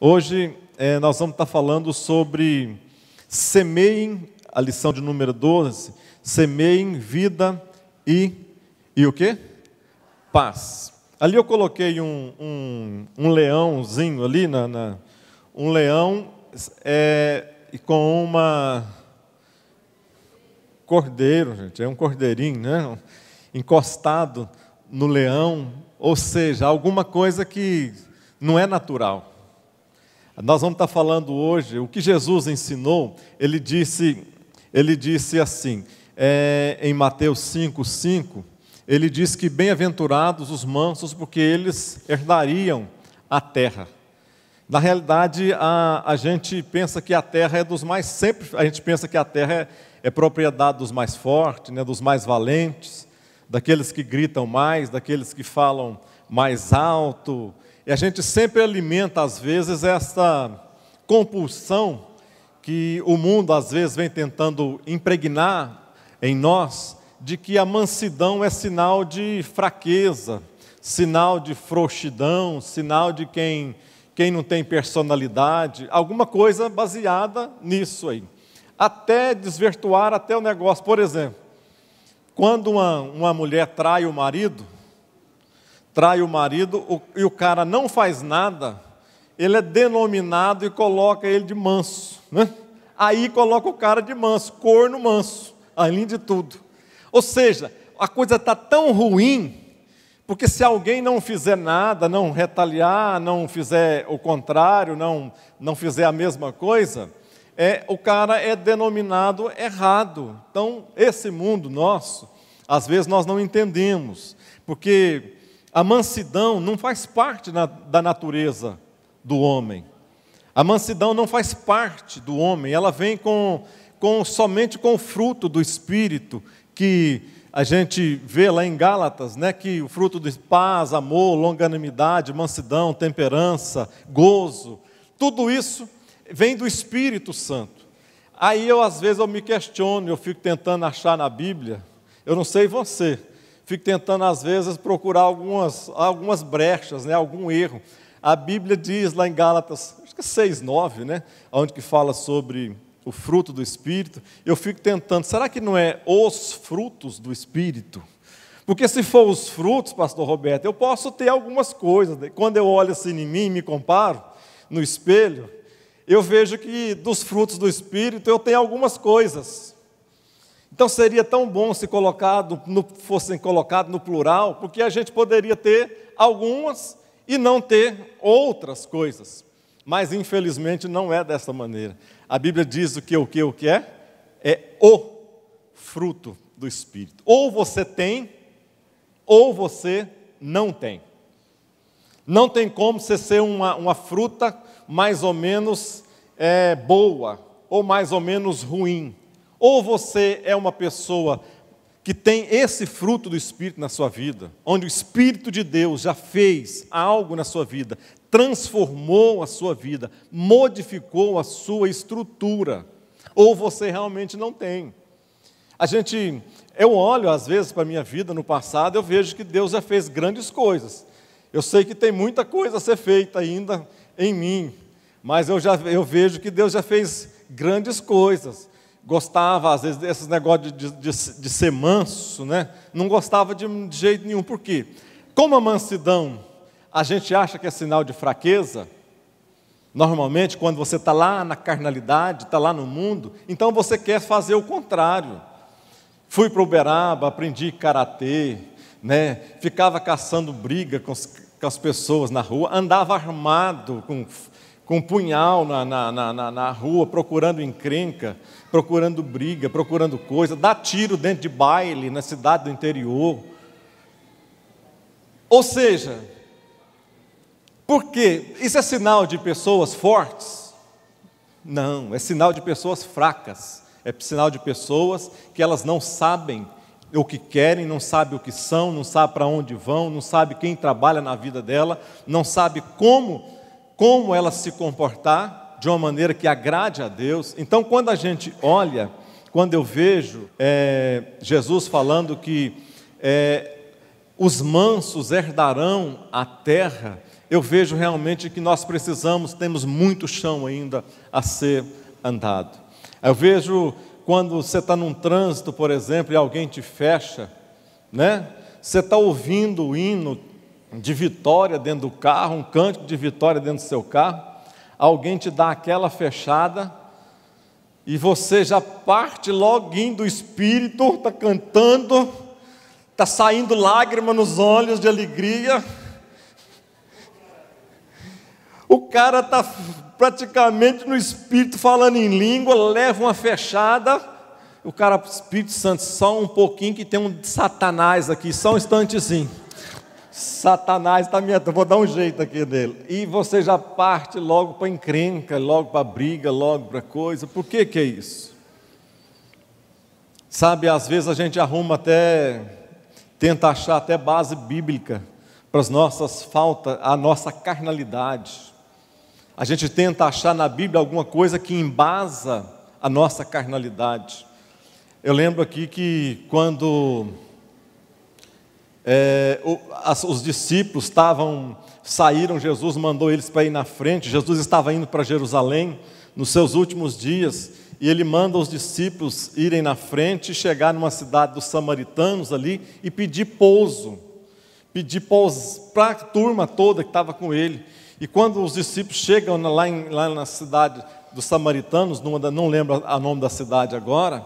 Hoje nós vamos estar falando sobre semeiem, a lição de número 12, semeiem vida e o quê? Paz. Ali eu coloquei um leãozinho ali, um leão com uma cordeiro, gente, é um cordeirinho, né? Encostado no leão, ou seja, alguma coisa que não é natural. Nós vamos estar falando hoje, o que Jesus ensinou, ele disse assim, em Mateus 5:5, ele diz que bem-aventurados os mansos, porque eles herdariam a terra. Na realidade, a gente pensa que a terra é dos mais, sempre a gente pensa que a terra é propriedade dos mais fortes, né, dos mais valentes, daqueles que gritam mais, daqueles que falam mais alto. E a gente sempre alimenta, às vezes, essa compulsão que o mundo, às vezes, vem tentando impregnar em nós, de que a mansidão é sinal de fraqueza, sinal de frouxidão, sinal de quem não tem personalidade, alguma coisa baseada nisso aí. Até desvirtuar até o negócio. Por exemplo, quando uma mulher trai o marido e o cara não faz nada, ele é denominado e coloca ele de manso, né? Aí coloca o cara de manso, corno manso, além de tudo. Ou seja, a coisa está tão ruim, porque se alguém não fizer nada, não retaliar, não fizer o contrário, não fizer a mesma coisa, o cara é denominado errado. Então, esse mundo nosso, às vezes nós não entendemos, porque a mansidão não faz parte da natureza do homem. A mansidão não faz parte do homem, ela vem somente com o fruto do Espírito, que a gente vê lá em Gálatas, né, que o fruto de paz, amor, longanimidade, mansidão, temperança, gozo, tudo isso vem do Espírito Santo. Aí às vezes eu me questiono, eu fico tentando achar na Bíblia, eu não sei você, fico tentando às vezes procurar algumas brechas, né, algum erro. A Bíblia diz lá em Gálatas, acho que é 6:9, né, onde que fala sobre o fruto do Espírito. Eu fico tentando, será que não é os frutos do Espírito? Porque se for os frutos, pastor Roberto, eu posso ter algumas coisas. Quando eu olho assim em mim e me comparo no espelho, eu vejo que dos frutos do Espírito eu tenho algumas coisas. Então seria tão bom se fossem colocados no plural, porque a gente poderia ter algumas e não ter outras coisas. Mas infelizmente não é dessa maneira. A Bíblia diz o que é? É o fruto do Espírito. Ou você tem, ou você não tem. Não tem como você ser uma fruta mais ou menos boa, ou mais ou menos ruim. Ou você é uma pessoa que tem esse fruto do Espírito na sua vida, onde o Espírito de Deus já fez algo na sua vida, transformou a sua vida, modificou a sua estrutura, ou você realmente não tem. Eu olho às vezes para a minha vida no passado, eu vejo que Deus já fez grandes coisas. Eu sei que tem muita coisa a ser feita ainda em mim, mas eu vejo que Deus já fez grandes coisas. Gostava, às vezes, desses negócios de ser manso, né? Não gostava de jeito nenhum. Por quê? Como a mansidão, a gente acha que é sinal de fraqueza, normalmente, quando você está lá na carnalidade, está lá no mundo, então você quer fazer o contrário. Fui para Uberaba, aprendi karatê, né? Ficava caçando briga com as pessoas na rua, andava armado com um punhal na rua, procurando encrenca, procurando briga, procurando coisa, dá tiro dentro de baile na cidade do interior. Ou seja, por quê? Isso é sinal de pessoas fortes? Não, é sinal de pessoas fracas, é sinal de pessoas que elas não sabem o que querem, não sabem o que são, não sabem para onde vão, não sabem quem trabalha na vida dela, não sabem como ela se comportar de uma maneira que agrade a Deus. Então, quando a gente olha, quando eu vejo Jesus falando que os mansos herdarão a terra, eu vejo realmente que nós temos muito chão ainda a ser andado. Eu vejo quando você está num trânsito, por exemplo, e alguém te fecha, né? Você está ouvindo o hino de vitória dentro do carro, um cântico de vitória dentro do seu carro, alguém te dá aquela fechada, e você já parte loguinho do espírito, está cantando, está saindo lágrima nos olhos de alegria. O cara está praticamente no espírito falando em língua, leva uma fechada, o cara, Espírito Santo, só um pouquinho que tem um Satanás aqui, só um instantezinho. Satanás está me... vou dar um jeito aqui nele. E você já parte logo para encrenca, logo para briga, logo para coisa. Por que é isso? Sabe, às vezes a gente tenta achar até base bíblica para as nossas faltas, a nossa carnalidade. A gente tenta achar na Bíblia alguma coisa que embasa a nossa carnalidade. Eu lembro aqui que quando os discípulos saíram, Jesus mandou eles para ir na frente. Jesus estava indo para Jerusalém nos seus últimos dias, e ele manda os discípulos irem na frente e chegar numa cidade dos samaritanos ali e pedir pouso para a turma toda que estava com ele. E quando os discípulos chegam lá na cidade dos samaritanos, não lembro o nome da cidade agora,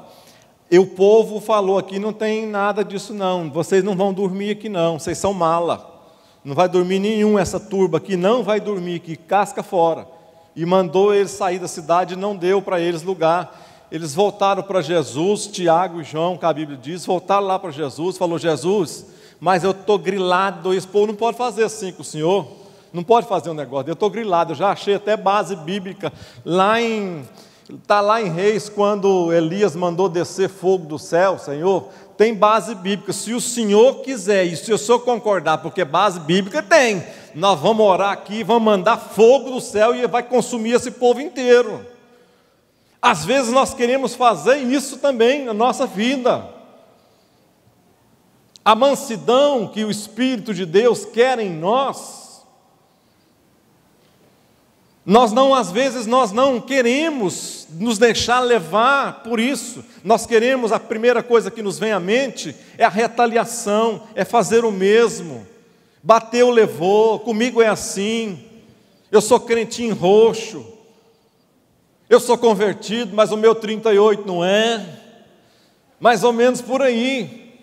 e o povo falou: aqui não tem nada disso não, vocês não vão dormir aqui não, vocês são mala, não vai dormir nenhum, essa turba aqui não vai dormir aqui, casca fora. E mandou eles sair da cidade e não deu para eles lugar. Eles voltaram para Jesus, Tiago e João, que a Bíblia diz, voltaram lá para Jesus, falou: Jesus, mas eu estou grilado, esse povo não pode fazer assim com o Senhor, não pode fazer um negócio, eu estou grilado, eu já achei até base bíblica, está lá em Reis, quando Elias mandou descer fogo do céu, Senhor, tem base bíblica, se o Senhor quiser, e se o Senhor concordar, porque base bíblica tem, nós vamos orar aqui, vamos mandar fogo do céu e vai consumir esse povo inteiro. Às vezes nós queremos fazer isso também na nossa vida. A mansidão que o Espírito de Deus quer em nós, às vezes nós não queremos nos deixar levar por isso. Nós queremos, a primeira coisa que nos vem à mente é a retaliação, é fazer o mesmo. Bateu, levou, comigo é assim, eu sou crentinho roxo, eu sou convertido, mas o meu 38 não é, mais ou menos por aí.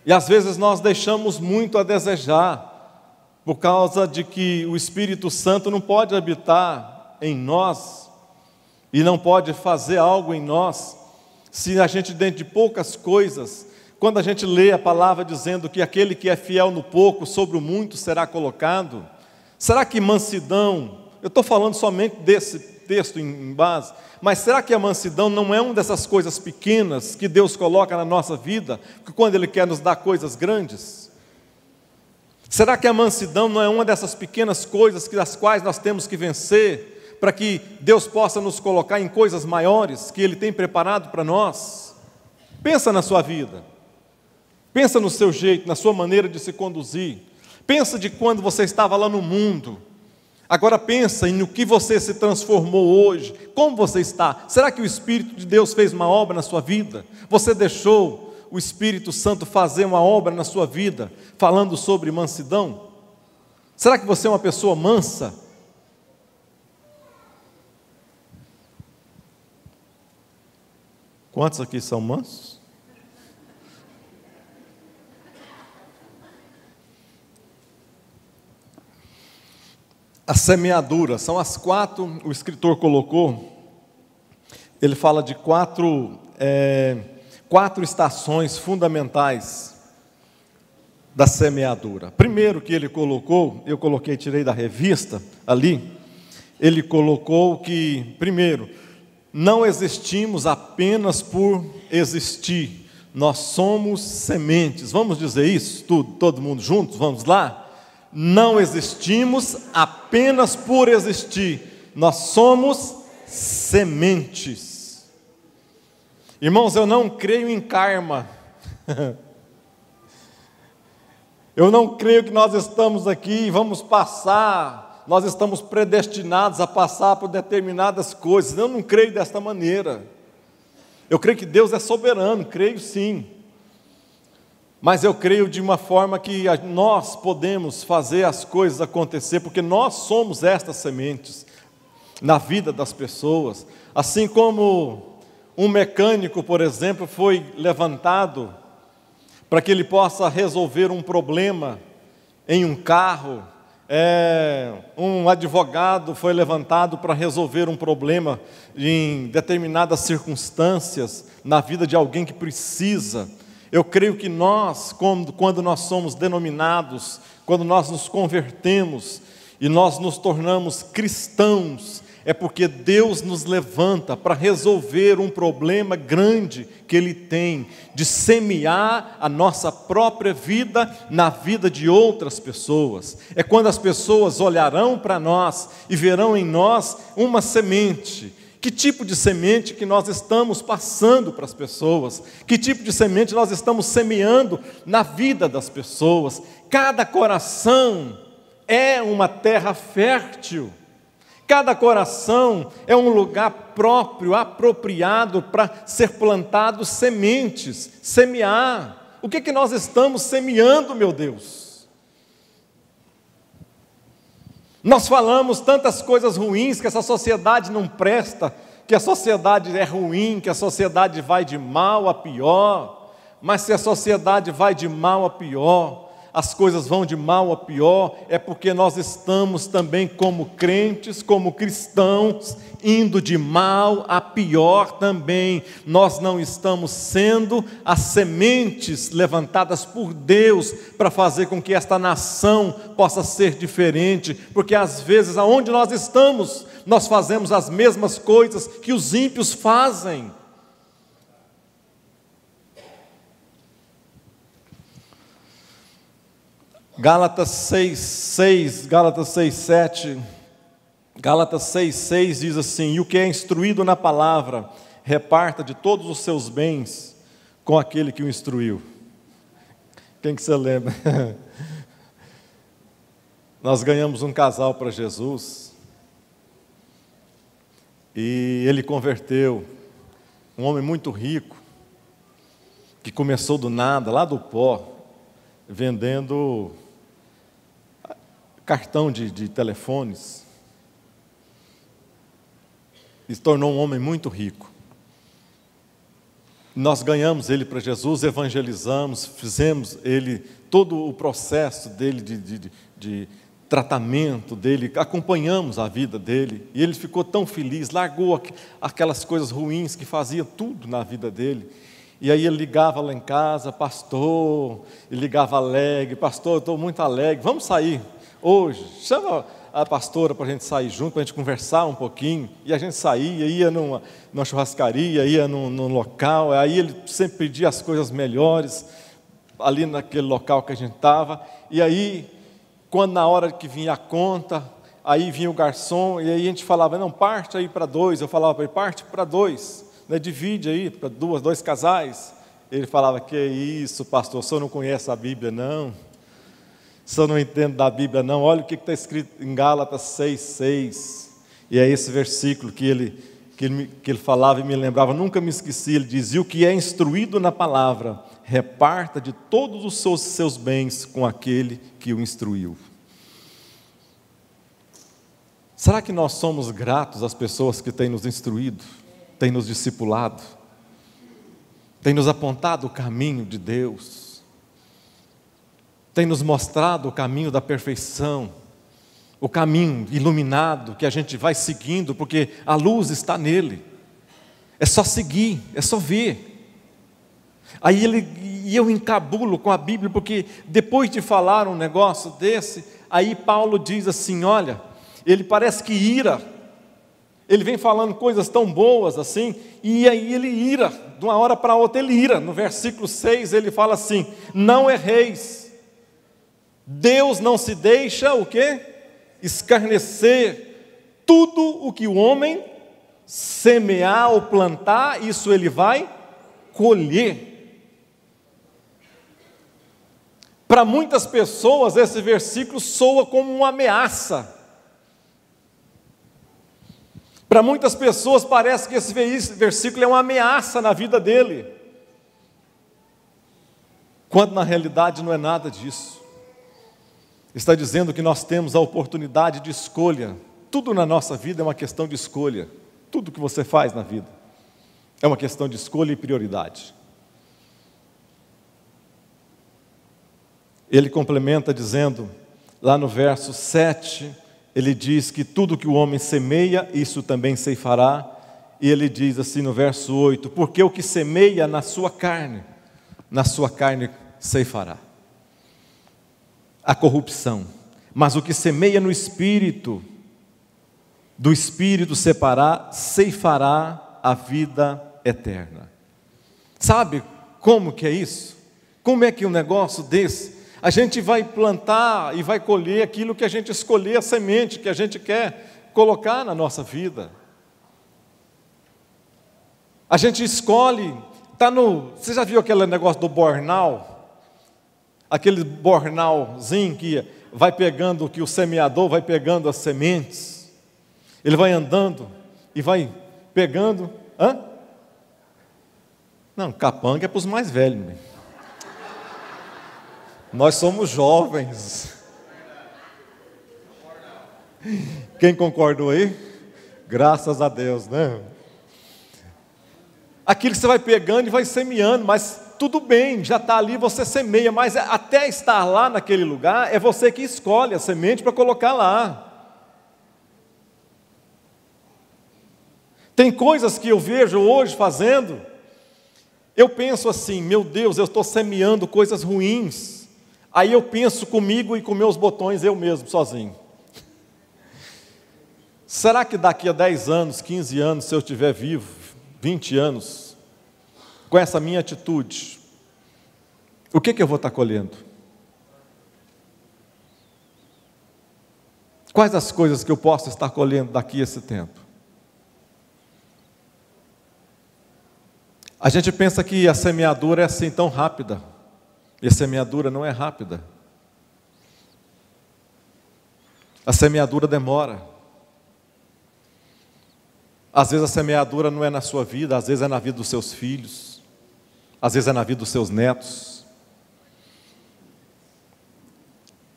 E às vezes nós deixamos muito a desejar, por causa de que o Espírito Santo não pode habitar em nós, e não pode fazer algo em nós, se a gente dentro de poucas coisas, quando a gente lê a palavra dizendo que aquele que é fiel no pouco, sobre o muito será colocado. Será que mansidão, eu estou falando somente desse texto em base, mas será que a mansidão não é uma dessas coisas pequenas que Deus coloca na nossa vida, quando Ele quer nos dar coisas grandes? Será que a mansidão não é uma dessas pequenas coisas das quais nós temos que vencer, para que Deus possa nos colocar em coisas maiores que Ele tem preparado para nós? Pensa na sua vida, pensa no seu jeito, na sua maneira de se conduzir, pensa de quando você estava lá no mundo, agora pensa no que você se transformou hoje, como você está. Será que o Espírito de Deus fez uma obra na sua vida? Você deixou o Espírito Santo fazer uma obra na sua vida, falando sobre mansidão? Será que você é uma pessoa mansa? Quantos aqui são mansos? A semeadura, são as 4, o escritor colocou, ele fala de 4 estações fundamentais da semeadura. Primeiro que ele colocou, eu tirei da revista ali, ele colocou que, primeiro, não existimos apenas por existir, nós somos sementes. Vamos dizer isso, todo mundo juntos, vamos lá? Não existimos apenas por existir, nós somos sementes. Irmãos, eu não creio em karma. Eu não creio que nós estamos aqui e vamos passar, nós estamos predestinados a passar por determinadas coisas. Eu não creio desta maneira. Eu creio que Deus é soberano, creio sim. Mas eu creio de uma forma que nós podemos fazer as coisas acontecer, porque nós somos estas sementes na vida das pessoas. Assim como um mecânico, por exemplo, foi levantado para que ele possa resolver um problema em um carro, um advogado foi levantado para resolver um problema em determinadas circunstâncias na vida de alguém que precisa. Eu creio que nós, quando nós somos denominados, quando nós nos convertemos e nós nos tornamos cristãos, é porque Deus nos levanta para resolver um problema grande que Ele tem, de semear a nossa própria vida na vida de outras pessoas. É quando as pessoas olharão para nós e verão em nós uma semente. Que tipo de semente que nós estamos passando para as pessoas? Que tipo de semente nós estamos semeando na vida das pessoas? Cada coração é uma terra fértil. Cada coração é um lugar próprio, apropriado para ser plantado sementes, semear. O que nós estamos semeando, meu Deus? Nós falamos tantas coisas ruins, que essa sociedade não presta, que a sociedade é ruim, que a sociedade vai de mal a pior. Mas se a sociedade vai de mal a pior, as coisas vão de mal a pior, é porque nós estamos também como crentes, como cristãos, indo de mal a pior também. Nós não estamos sendo as sementes levantadas por Deus para fazer com que esta nação possa ser diferente, porque às vezes aonde nós estamos, nós fazemos as mesmas coisas que os ímpios fazem. Gálatas 6:6, Gálatas 6:7, Gálatas 6:6 diz assim: e o que é instruído na palavra, reparta de todos os seus bens com aquele que o instruiu. Quem que você lembra? Nós ganhamos um casal para Jesus, e ele converteu, um homem muito rico, que começou do nada, lá do pó, vendendo cartão de telefones, e se tornou um homem muito rico. Nós ganhamos ele para Jesus, evangelizamos, fizemos ele, todo o processo dele de tratamento dele, acompanhamos a vida dele, e ele ficou tão feliz, largou aquelas coisas ruins que fazia tudo na vida dele. E aí ele ligava lá em casa: pastor, ele ligava alegre: pastor, eu estou muito alegre, vamos sair hoje, chama a pastora para a gente sair junto, para a gente conversar um pouquinho. E a gente saía, ia numa churrascaria, ia num local, aí ele sempre pedia as coisas melhores, ali naquele local que a gente estava. E aí, quando na hora que vinha a conta, aí vinha o garçom, e aí a gente falava: não, parte aí para 2, eu falava para ele: parte para 2, né, divide aí para dois casais. Ele falava: que isso, pastor, o senhor não conhece a Bíblia, não? O senhor não entende da Bíblia, não? Olha o que está escrito em Gálatas 6:6. E é esse versículo que ele falava e me lembrava, nunca me esqueci. Ele dizia: o que é instruído na palavra, reparta de todos os seus bens com aquele que o instruiu. Será que nós somos gratos às pessoas que têm nos instruído, têm nos discipulado, têm nos apontado o caminho de Deus, têm nos mostrado o caminho da perfeição, o caminho iluminado que a gente vai seguindo, porque a luz está nele, é só seguir, é só ver. Aí eu encabulo com a Bíblia, porque depois de falar um negócio desse, aí Paulo diz assim: olha, ele parece que ira, ele vem falando coisas tão boas assim, e aí ele ira, de uma hora para outra ele ira. No versículo 6 ele fala assim: não erreis, Deus não se deixa o quê? Escarnecer. Tudo o que o homem semear ou plantar, isso ele vai colher. Para muitas pessoas, esse versículo soa como uma ameaça. Para muitas pessoas, parece que esse versículo é uma ameaça na vida dele, quando na realidade não é nada disso. Está dizendo que nós temos a oportunidade de escolha. Tudo na nossa vida é uma questão de escolha. Tudo que você faz na vida é uma questão de escolha e prioridade. Ele complementa dizendo, lá no verso 7, ele diz que tudo que o homem semeia, isso também ceifará. E ele diz assim no verso 8, porque o que semeia na sua carne ceifará a corrupção. Mas o que semeia no Espírito, do Espírito ceifará a vida eterna. Sabe como que é isso? Como é que um negócio desse, a gente vai plantar e vai colher aquilo que a gente escolher, a semente que a gente quer colocar na nossa vida. A gente escolhe, você já viu aquele negócio do bornal? Aquele bornalzinho que vai pegando, que o semeador vai pegando as sementes, ele vai andando e vai pegando, Não, capanga é para os mais velhos, né? Nós somos jovens. Quem concordou aí? Graças a Deus, né? Aquilo que você vai pegando e vai semeando, mas tudo bem, já está ali, você semeia, mas até estar lá naquele lugar, é você que escolhe a semente para colocar lá. Tem coisas que eu vejo hoje fazendo, eu penso assim, meu Deus, eu estou semeando coisas ruins. Aí eu penso comigo e com meus botões, eu mesmo, sozinho. Será que daqui a 10 anos, 15 anos, se eu estiver vivo, 20 anos, com essa minha atitude, o que eu vou estar colhendo? Quais as coisas que eu posso estar colhendo daqui a esse tempo? A gente pensa que a semeadura é assim tão rápida, e a semeadura não é rápida. A semeadura demora. Às vezes a semeadura não é na sua vida, às vezes é na vida dos seus filhos, às vezes é na vida dos seus netos.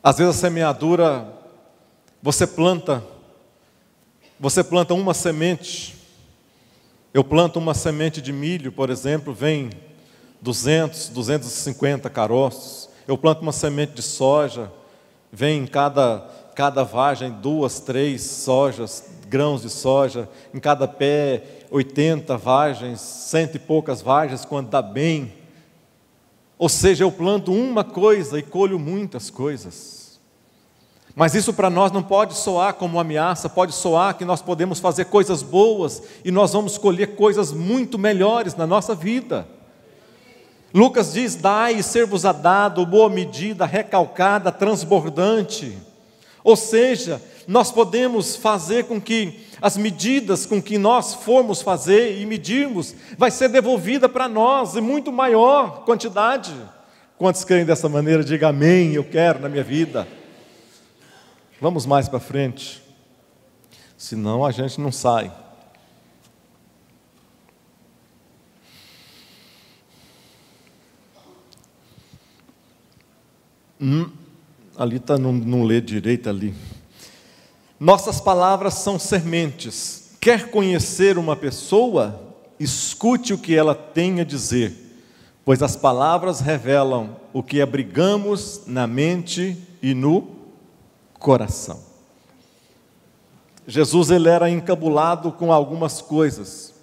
Às vezes a semeadura, você planta uma semente. Eu planto uma semente de milho, por exemplo, vem 200, 250 caroços. Eu planto uma semente de soja, vem em cada vagem 2, 3 sojas, grãos de soja, em cada pé 80 vagens, 100 e poucas vagens quando dá bem. Ou seja, eu planto uma coisa e colho muitas coisas. Mas isso para nós não pode soar como uma ameaça, pode soar que nós podemos fazer coisas boas e nós vamos colher coisas muito melhores na nossa vida. Lucas diz, dai e ser-vos-á dado, boa medida, recalcada, transbordante. Ou seja, nós podemos fazer com que as medidas com que nós formos fazer e medirmos, vai ser devolvida para nós em muito maior quantidade. Quantos creem dessa maneira? Diga amém, eu quero na minha vida. Vamos mais para frente, senão a gente não sai. Ali está, não lê direito ali. Nossas palavras são sementes. Quer conhecer uma pessoa? Escute o que ela tem a dizer, pois as palavras revelam o que abrigamos na mente e no coração. Jesus, ele era encabulado com algumas coisas.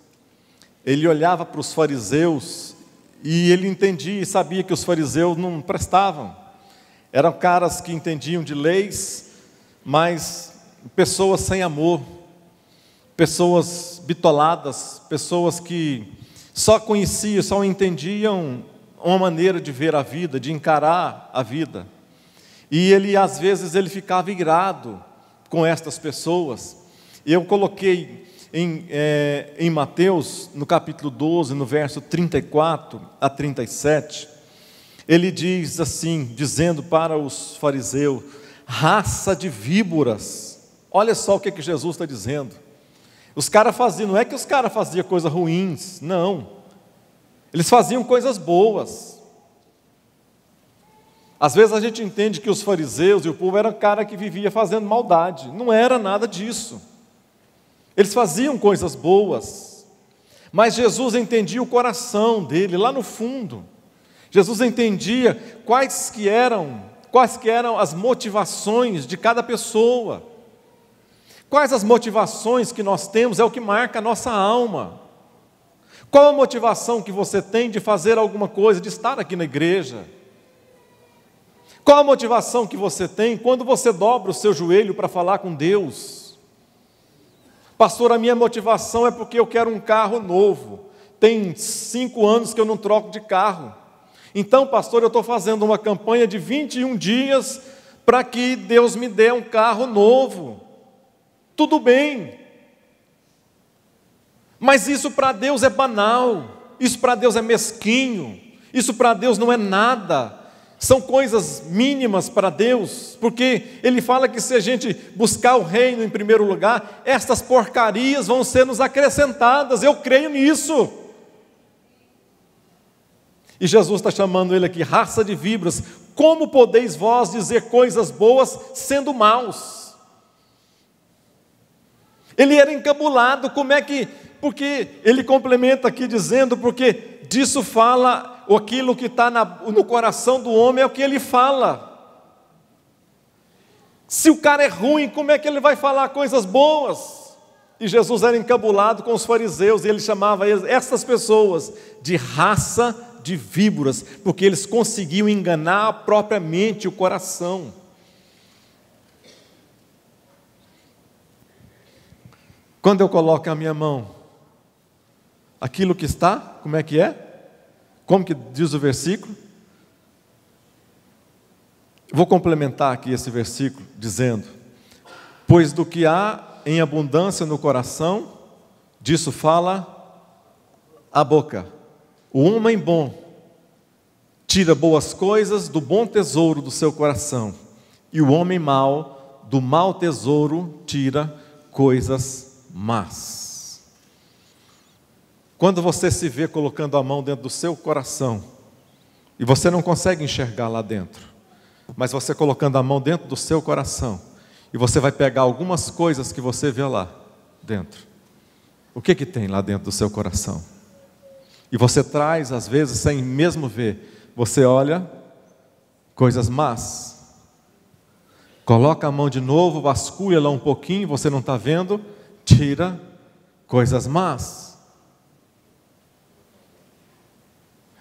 Ele olhava para os fariseus e ele entendia e sabia que os fariseus não prestavam. Eram caras que entendiam de leis, mas pessoas sem amor, pessoas bitoladas, pessoas que só conheciam, só entendiam uma maneira de ver a vida, de encarar a vida. E ele, às vezes, ele ficava irado com estas pessoas. Eu coloquei em Mateus, no capítulo 12, no verso 34 a 37, ele diz assim, dizendo para os fariseus: raça de víboras. Olha só o que Jesus está dizendo. Os caras faziam, não é que os caras faziam coisas ruins, não. Eles faziam coisas boas. Às vezes a gente entende que os fariseus e o povo eram cara que vivia fazendo maldade. Não era nada disso. Eles faziam coisas boas. Mas Jesus entendia o coração dele, lá no fundo. Jesus entendia quais que eram as motivações de cada pessoa. Quais as motivações que nós temos é o que marca a nossa alma. Qual a motivação que você tem de fazer alguma coisa, de estar aqui na igreja? Qual a motivação que você tem quando você dobra o seu joelho para falar com Deus? Pastor, a minha motivação é porque eu quero um carro novo. Tem 5 anos que eu não troco de carro. Então, pastor, eu estou fazendo uma campanha de 21 dias para que Deus me dê um carro novo. Tudo bem, mas isso para Deus é banal, isso para Deus é mesquinho, isso para Deus não é nada, são coisas mínimas para Deus, porque Ele fala que se a gente buscar o reino em primeiro lugar, estas porcarias vão ser nos acrescentadas, eu creio nisso. E Jesus está chamando ele aqui, raça de víboras, como podeis vós dizer coisas boas sendo maus? Ele era encabulado, porque ele complementa aqui dizendo, porque disso fala, aquilo que está no coração do homem é o que ele fala. Se o cara é ruim, como é que ele vai falar coisas boas? E Jesus era encabulado com os fariseus, e ele chamava essas pessoas de raça de víboras, porque eles conseguiam enganar propriamente o coração. Quando eu coloco a minha mão, aquilo que está, como é que é? Como que diz o versículo? Vou complementar aqui esse versículo, dizendo: pois do que há em abundância no coração, disso fala a boca. O homem bom tira boas coisas do bom tesouro do seu coração, e o homem mau, do mau tesouro, tira coisas más. Quando você se vê colocando a mão dentro do seu coração, e você não consegue enxergar lá dentro, mas você colocando a mão dentro do seu coração, e você vai pegar algumas coisas que você vê lá dentro. O que tem lá dentro do seu coração? E você traz, às vezes, sem mesmo ver, você olha coisas más. Coloca a mão de novo, vasculha lá um pouquinho, você não está vendo, tira coisas más.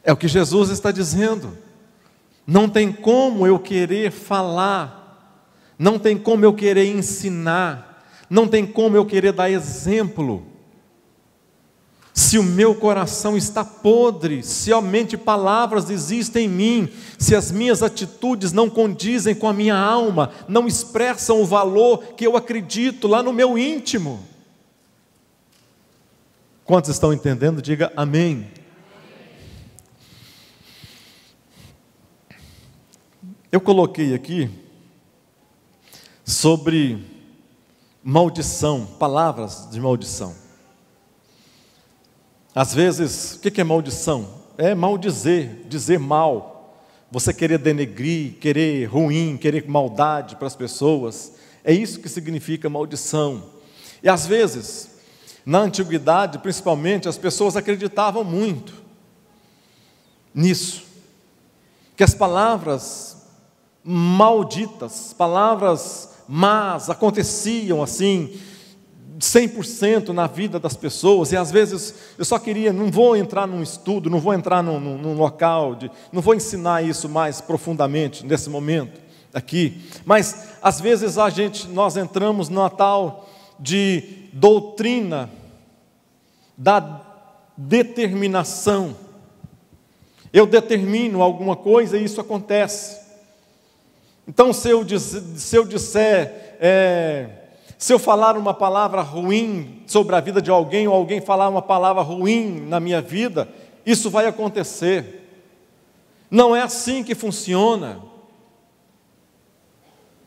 É o que Jesus está dizendo. Não tem como eu querer falar, não tem como eu querer ensinar, não tem como eu querer dar exemplo, se o meu coração está podre, se somente palavras existem em mim, se as minhas atitudes não condizem com a minha alma, não expressam o valor que eu acredito lá no meu íntimo. Quantos estão entendendo? Diga amém. Eu coloquei aqui sobre maldição, palavras de maldição. Às vezes, o que é maldição? É maldizer, dizer mal. Você querer denegrir, querer ruim, querer maldade para as pessoas. É isso que significa maldição. E às vezes, na antiguidade, principalmente, as pessoas acreditavam muito nisso. Que as palavras malditas, palavras más, aconteciam assim, 100% na vida das pessoas. E às vezes eu só queria, não vou entrar num estudo, não vou entrar num local, não vou ensinar isso mais profundamente nesse momento aqui, mas às vezes nós entramos numa tal de doutrina da determinação. Eu determino alguma coisa e isso acontece. Então, se eu falar uma palavra ruim sobre a vida de alguém, ou alguém falar uma palavra ruim na minha vida, isso vai acontecer. Não é assim que funciona.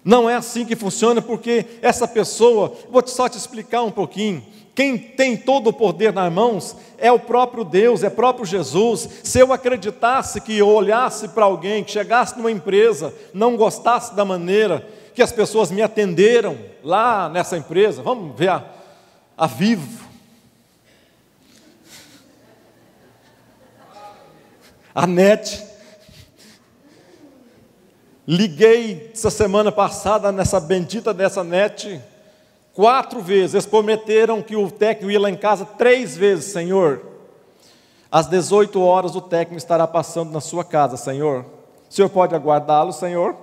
Não é assim que funciona, porque essa pessoa, vou só te explicar um pouquinho. Quem tem todo o poder nas mãos é o próprio Deus, é o próprio Jesus. Se eu acreditasse que eu olhasse para alguém, que chegasse numa empresa, não gostasse da maneira que as pessoas me atenderam lá nessa empresa, vamos ver a Vivo, a NET. Liguei essa semana passada nessa bendita dessa NET 4 vezes. Eles prometeram que o técnico ia lá em casa 3 vezes. Senhor, às 18 horas o técnico estará passando na sua casa, Senhor. O Senhor pode aguardá-lo, Senhor?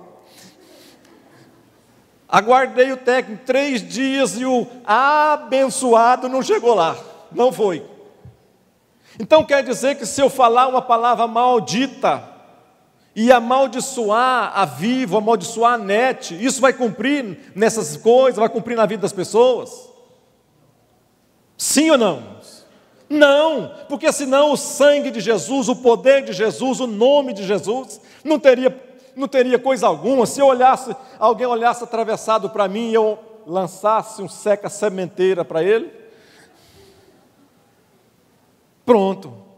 Aguardei o técnico 3 dias e o abençoado não chegou lá, não foi. Então quer dizer que se eu falar uma palavra maldita e amaldiçoar a Vivo, amaldiçoar a NET, isso vai cumprir nessas coisas, vai cumprir na vida das pessoas? Sim ou não? Não, porque senão o sangue de Jesus, o poder de Jesus, o nome de Jesus, não teria coisa alguma. Se eu olhasse, alguém olhasse atravessado para mim e eu lançasse um seca-sementeira para ele, pronto.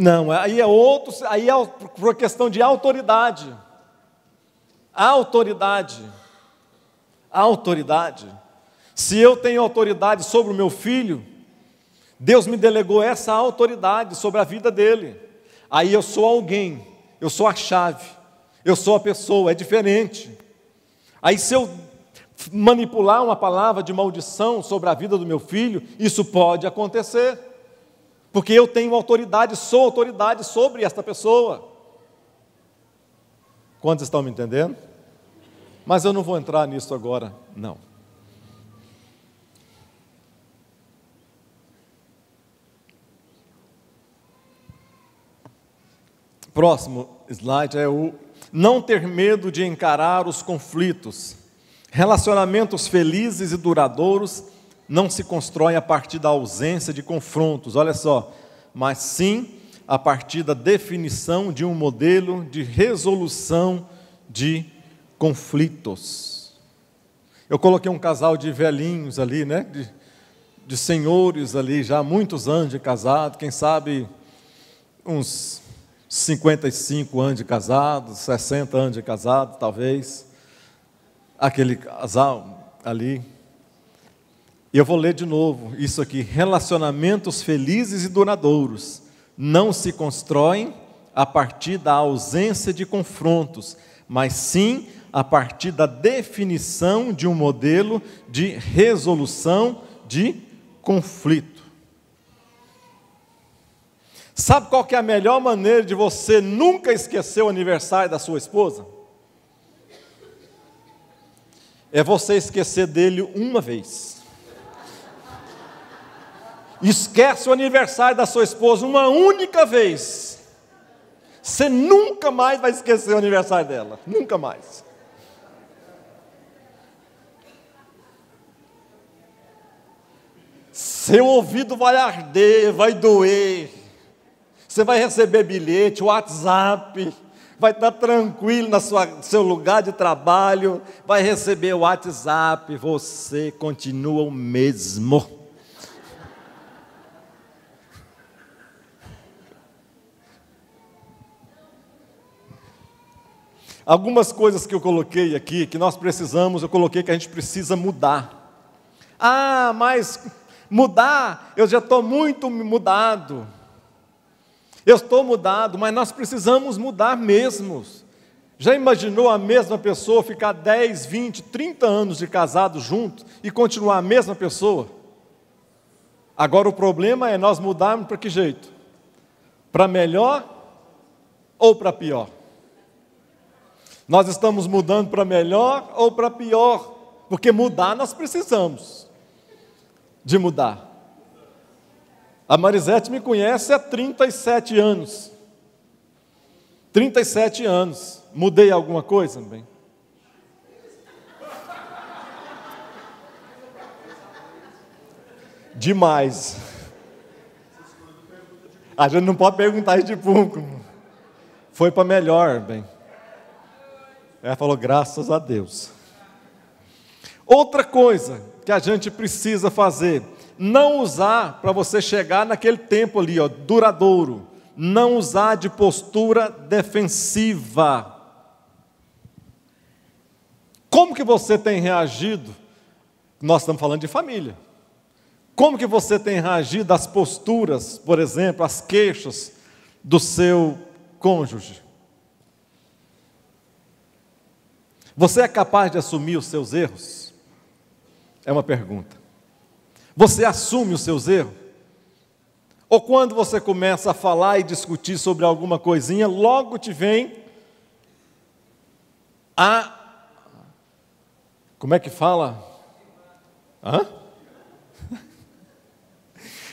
Não, aí é outro, aí é por questão de autoridade. Autoridade. Se eu tenho autoridade sobre o meu filho, Deus me delegou essa autoridade sobre a vida dele. Aí eu sou alguém, eu sou a chave, eu sou a pessoa, é diferente. Aí se eu manipular uma palavra de maldição sobre a vida do meu filho, isso pode acontecer. Porque eu tenho autoridade, sou autoridade sobre esta pessoa. Quantos estão me entendendo? Mas eu não vou entrar nisso agora, não. Próximo slide é o não ter medo de encarar os conflitos. Relacionamentos felizes e duradouros não se constroem a partir da ausência de confrontos, olha só, mas sim a partir da definição de um modelo de resolução de conflitos. Eu coloquei um casal de velhinhos ali, né, de senhores ali, já há muitos anos de casado, quem sabe uns 55 anos de casado, 60 anos de casado, talvez, aquele casal ali. E eu vou ler de novo isso aqui: relacionamentos felizes e duradouros não se constroem a partir da ausência de confrontos, mas sim a partir da definição de um modelo de resolução de conflito. Sabe qual que é a melhor maneira de você nunca esquecer o aniversário da sua esposa? É você esquecer dele uma vez. Esquece o aniversário da sua esposa uma única vez. Você nunca mais vai esquecer o aniversário dela. Nunca mais. Seu ouvido vai arder, vai doer. Você vai receber bilhete, WhatsApp, vai estar tranquilo no seu lugar de trabalho, vai receber o WhatsApp, você continua o mesmo. Algumas coisas que eu coloquei aqui, que nós precisamos, eu coloquei que a gente precisa mudar. Ah, mas mudar, eu já estou muito mudado. Eu estou mudado, mas nós precisamos mudar mesmo. Já imaginou a mesma pessoa ficar 10, 20, 30 anos de casado junto e continuar a mesma pessoa? Agora o problema é nós mudarmos para que jeito? Para melhor ou para pior? Nós estamos mudando para melhor ou para pior? Porque mudar nós precisamos de mudar. A Marisete me conhece há 37 anos. 37 anos. Mudei alguma coisa? Bem? Demais. A gente não pode perguntar isso de público. Foi para melhor, bem. Ela falou, graças a Deus. Outra coisa que a gente precisa fazer, não usar para você chegar naquele tempo ali, ó, duradouro, não usar de postura defensiva. Como que você tem reagido? Nós estamos falando de família. Como que você tem reagido às posturas, por exemplo, às queixas do seu cônjuge? Você é capaz de assumir os seus erros? É uma pergunta. Você assume os seus erros? Ou quando você começa a falar e discutir sobre alguma coisinha, logo te vem a... Como é que fala? Hã?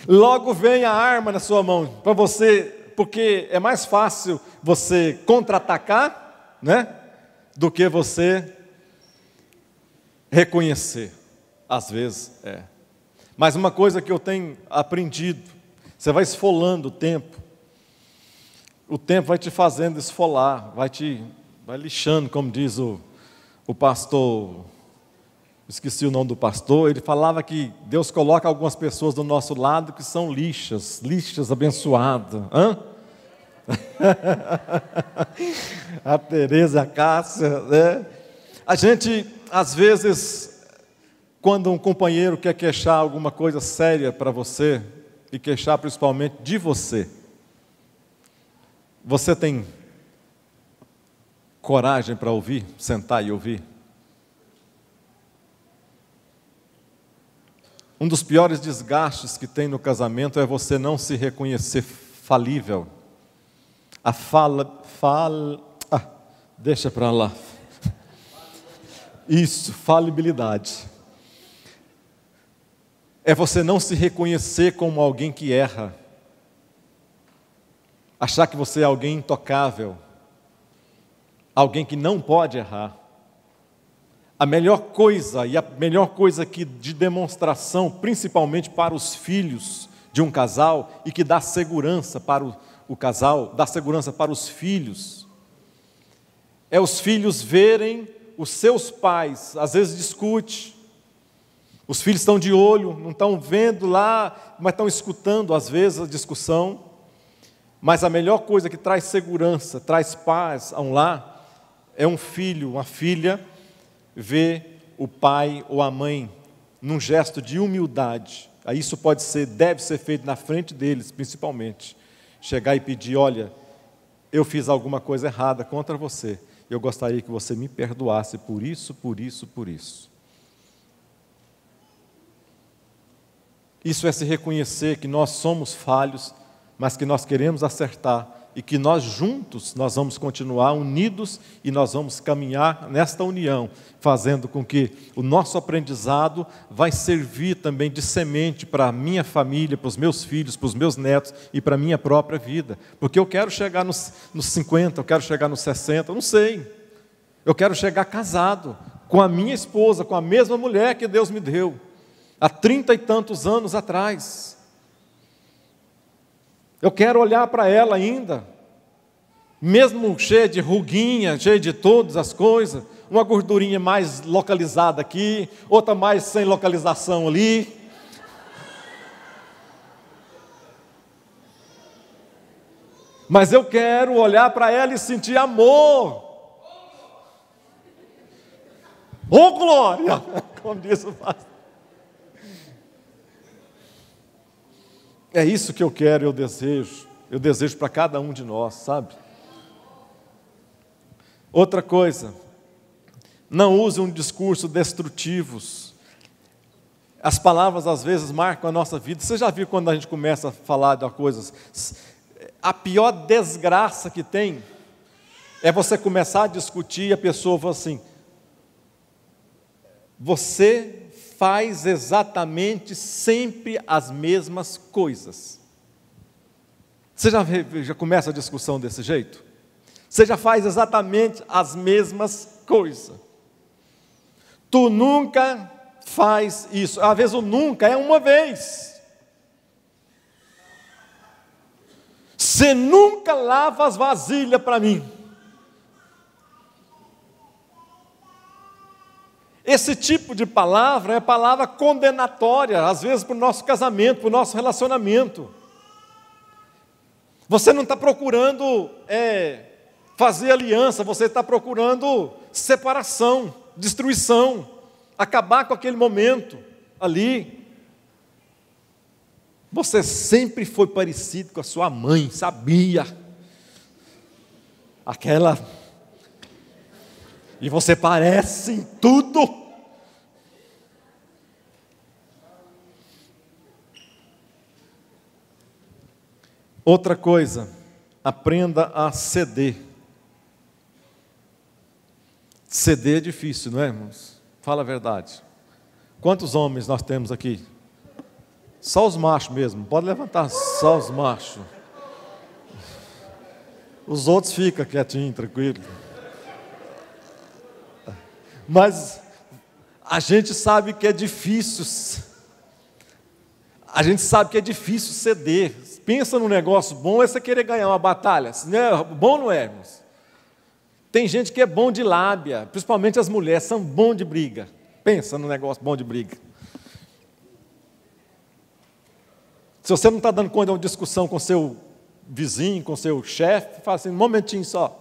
Logo vem a arma na sua mão, para você, porque é mais fácil você contra-atacar, né? Do que você reconhecer. Às vezes é. Mas uma coisa que eu tenho aprendido, você vai esfolando o tempo vai te fazendo esfolar, vai lixando, como diz o pastor, esqueci o nome do pastor, ele falava que Deus coloca algumas pessoas do nosso lado que são lixas abençoadas. Hã? A Tereza, a Cássia, né? A gente, às vezes, quando um companheiro quer queixar alguma coisa séria para você, e queixar principalmente de você, você tem coragem para ouvir, sentar e ouvir? Um dos piores desgastes que tem no casamento é você não se reconhecer falível. Deixa para lá. Isso, falibilidade. É você não se reconhecer como alguém que erra. Achar que você é alguém intocável. Alguém que não pode errar. A melhor coisa, e a melhor coisa aqui de demonstração, principalmente para os filhos de um casal, e que dá segurança para o casal, dá segurança para os filhos, é os filhos verem os seus pais, às vezes discute, os filhos estão de olho, não estão vendo lá, mas estão escutando às vezes a discussão, mas a melhor coisa que traz segurança, traz paz a um lar, é um filho, uma filha, ver o pai ou a mãe num gesto de humildade. Aí isso pode ser, deve ser feito na frente deles, principalmente. Chegar e pedir, olha, eu fiz alguma coisa errada contra você. Eu gostaria que você me perdoasse por isso, por isso, por isso. Isso é se reconhecer que nós somos falhos, mas que nós queremos acertar e que nós juntos, nós vamos continuar unidos e nós vamos caminhar nesta união, fazendo com que o nosso aprendizado vai servir também de semente para a minha família, para os meus filhos, para os meus netos e para a minha própria vida. Porque eu quero chegar nos 50, eu quero chegar nos 60, eu não sei. Eu quero chegar casado com a minha esposa, com a mesma mulher que Deus me deu, há 30 e tantos anos atrás. Eu quero olhar para ela ainda, mesmo cheia de ruguinha, cheia de todas as coisas, uma gordurinha mais localizada aqui, outra mais sem localização ali. Mas eu quero olhar para ela e sentir amor. Ô glória! Como diz o pastor. É isso que eu quero, eu desejo para cada um de nós, sabe? Outra coisa, não use um discurso destrutivos. As palavras às vezes marcam a nossa vida. Você já viu quando a gente começa a falar de coisas? A pior desgraça que tem é você começar a discutir e a pessoa fala assim, você faz exatamente sempre as mesmas coisas. Você já começa a discussão desse jeito? Você já faz exatamente as mesmas coisas. Tu nunca faz isso. Às vezes o nunca é uma vez. Você nunca lava as vasilhas para mim. Esse tipo de palavra é palavra condenatória, às vezes para o nosso casamento, para o nosso relacionamento. Você não está procurando fazer aliança, você está procurando separação, destruição, acabar com aquele momento ali. Você sempre foi parecido com a sua mãe, sabia? Aquela... E você parece em tudo. Outra coisa, aprenda a ceder. Ceder é difícil, não é, irmãos? Fala a verdade. Quantos homens nós temos aqui? Só os machos mesmo, pode levantar, só os machos. Os outros ficam quietinhos, tranquilos. Mas a gente sabe que é difícil. A gente sabe que é difícil ceder. Pensa num negócio bom, é você querer ganhar uma batalha. Bom não é, irmãos? Tem gente que é bom de lábia, principalmente as mulheres, são bom de briga. Pensa num negócio bom de briga. Se você não está dando conta de uma discussão com seu vizinho, com seu chefe, fala assim, um momentinho só.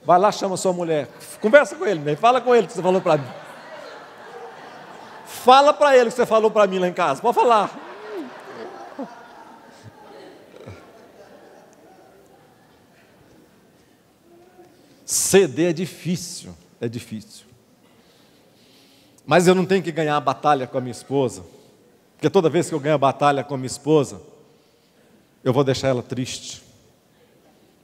Vai lá, chama a sua mulher. Conversa com ele, né? Fala com ele o que você falou para mim. Fala para ele o que você falou para mim lá em casa. Pode falar. Ceder é difícil, é difícil. Mas eu não tenho que ganhar a batalha com a minha esposa, porque toda vez que eu ganho a batalha com a minha esposa, eu vou deixar ela triste.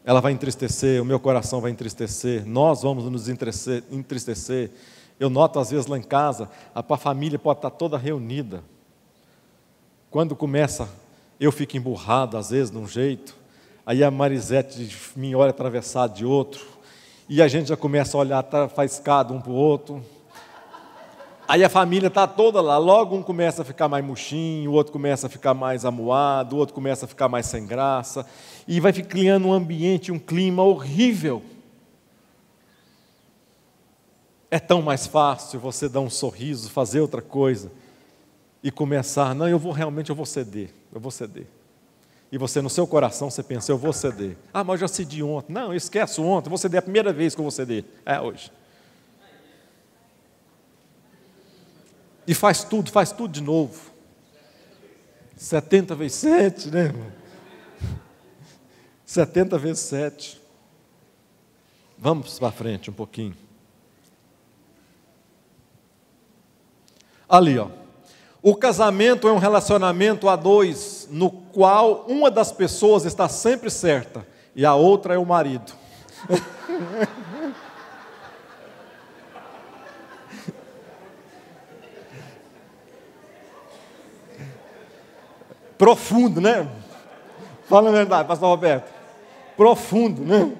Ela vai entristecer, o meu coração vai entristecer, nós vamos nos entristecer. Eu noto às vezes lá em casa, a família pode estar toda reunida. Quando começa, eu fico emburrado às vezes de um jeito, aí a Marisete me olha atravessado de outro, e a gente já começa a olhar faiscado um para o outro. Aí a família está toda lá, logo um começa a ficar mais murchinho, o outro começa a ficar mais amuado, o outro começa a ficar mais sem graça, e vai criando um ambiente, um clima horrível. É tão mais fácil você dar um sorriso, fazer outra coisa, e começar, não, eu vou ceder. E você no seu coração, você pensa, eu vou ceder. Ah, mas eu já cedi ontem. Não, eu esqueço ontem, eu vou ceder a primeira vez que eu vou ceder. É hoje. E faz tudo de novo. 70 vezes 7, né, irmão? 70 vezes 7. Vamos para frente um pouquinho. Ali, ó. O casamento é um relacionamento a dois, no qual uma das pessoas está sempre certa e a outra é o marido. Profundo, né? Fala a verdade, pastor Roberto. Profundo, né?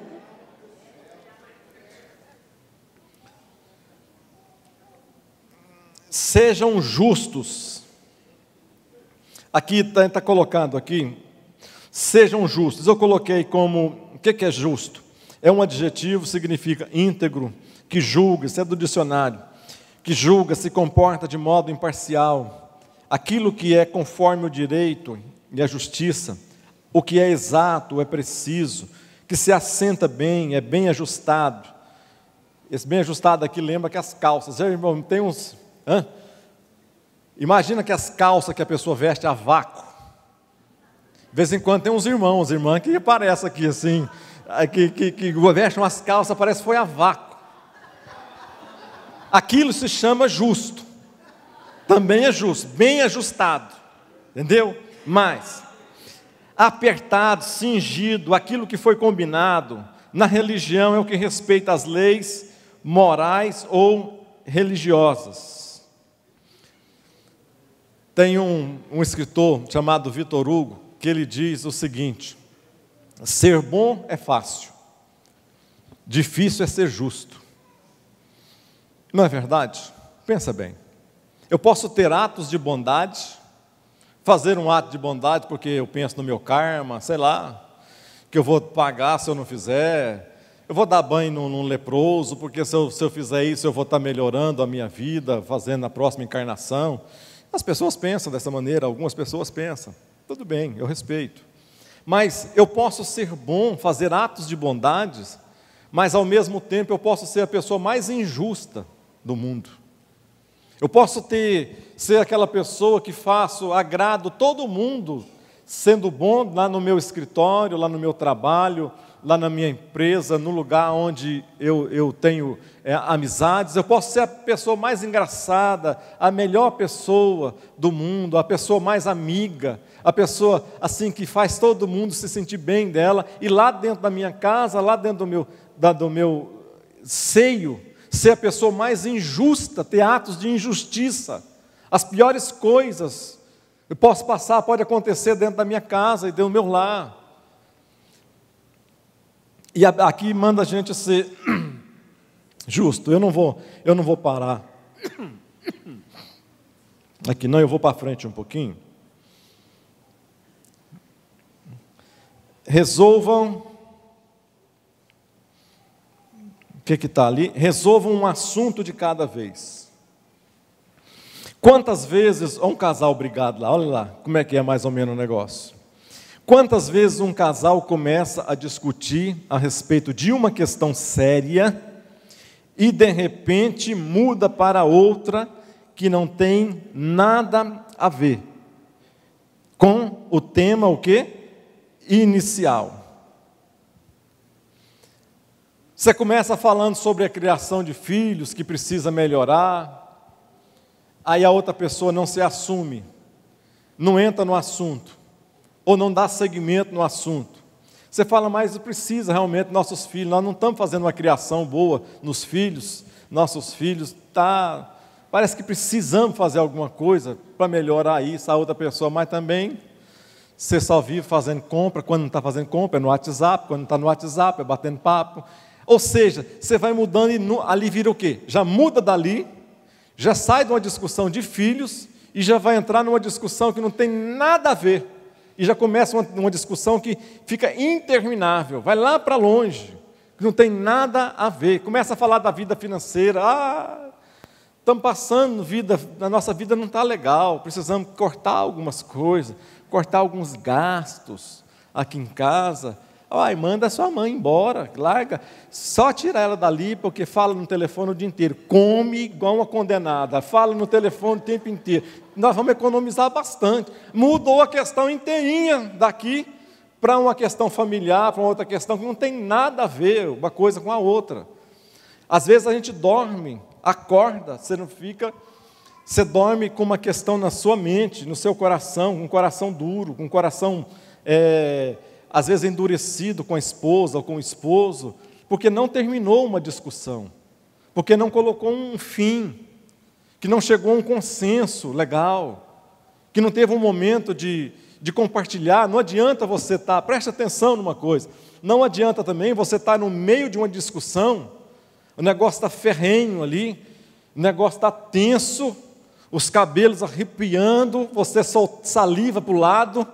Sejam justos. Aqui está colocado aqui, sejam justos. Eu coloquei como, o que é justo? É um adjetivo, significa íntegro, que julga, isso é do dicionário, que julga, se comporta de modo imparcial, aquilo que é conforme o direito e a justiça, o que é exato, é preciso, que se assenta bem, é bem ajustado. Esse bem ajustado aqui lembra que as calças, irmão, tem uns... Imagina que as calças que a pessoa veste a vácuo. De vez em quando tem uns irmãos, irmãs que aparecem aqui assim, que vestem umas calças, parece que foi a vácuo. Aquilo se chama justo. Também é justo, bem ajustado. Entendeu? Mas, apertado, cingido, aquilo que foi combinado, na religião é o que respeita às leis morais ou religiosas. Tem um escritor chamado Victor Hugo, que ele diz o seguinte: ser bom é fácil, difícil é ser justo. Não é verdade? Pensa bem. Eu posso ter atos de bondade, fazer um ato de bondade porque eu penso no meu karma, sei lá, que eu vou pagar se eu não fizer, eu vou dar banho num leproso, porque se eu fizer isso eu vou estar melhorando a minha vida, fazendo a próxima encarnação. As pessoas pensam dessa maneira, algumas pessoas pensam, tudo bem, eu respeito. Mas eu posso ser bom, fazer atos de bondades, mas ao mesmo tempo eu posso ser a pessoa mais injusta do mundo. Eu posso ser aquela pessoa que agrado todo mundo, sendo bom lá no meu escritório, lá no meu trabalho, lá na minha empresa, no lugar onde eu tenho amizades. Eu posso ser a pessoa mais engraçada, a melhor pessoa do mundo, a pessoa mais amiga, a pessoa assim que faz todo mundo se sentir bem dela, e lá dentro da minha casa, lá dentro do meu seio, ser a pessoa mais injusta, ter atos de injustiça, as piores coisas pode acontecer dentro da minha casa e do meu lar. E aqui manda a gente ser justo. Eu não vou parar aqui não, eu vou para frente um pouquinho. Resolvam, o que está ali? Resolvam um assunto de cada vez. Quantas vezes um casal brigado lá, olha lá, como é que é mais ou menos o negócio. Quantas vezes um casal começa a discutir a respeito de uma questão séria e de repente muda para outra que não tem nada a ver com o tema, o quê? Inicial. Você começa falando sobre a criação de filhos que precisa melhorar, aí a outra pessoa não se assume, não entra no assunto, ou não dá seguimento no assunto. Você fala, mas precisa realmente nossos filhos, nós não estamos fazendo uma criação boa nos filhos, nossos filhos, parece que precisamos fazer alguma coisa para melhorar isso, a outra pessoa, mas também você só vive fazendo compra, quando não está fazendo compra é no WhatsApp, quando não está no WhatsApp é batendo papo. Ou seja, você vai mudando e ali vira o quê? Já muda dali, já sai de uma discussão de filhos e já vai entrar numa discussão que não tem nada a ver. E já começa uma discussão que fica interminável, vai lá para longe, que não tem nada a ver. Começa a falar da vida financeira, estamos passando a nossa vida não está legal, precisamos cortar algumas coisas, cortar alguns gastos aqui em casa. Manda a sua mãe embora, larga, só tira ela dali, porque fala no telefone o dia inteiro, come igual uma condenada, fala no telefone o tempo inteiro, nós vamos economizar bastante. Mudou a questão inteirinha daqui para uma questão familiar, para uma outra questão que não tem nada a ver uma coisa com a outra. Às vezes a gente dorme, acorda, você dorme com uma questão na sua mente, no seu coração, com um coração duro, com um coração às vezes endurecido com a esposa ou com o esposo, porque não terminou uma discussão, porque não colocou um fim, que não chegou a um consenso legal, que não teve um momento de compartilhar. Não adianta você preste atenção numa coisa, não adianta também você estar no meio de uma discussão, o negócio está ferrenho ali, o negócio está tenso, os cabelos arrepiando, você saliva para o lado,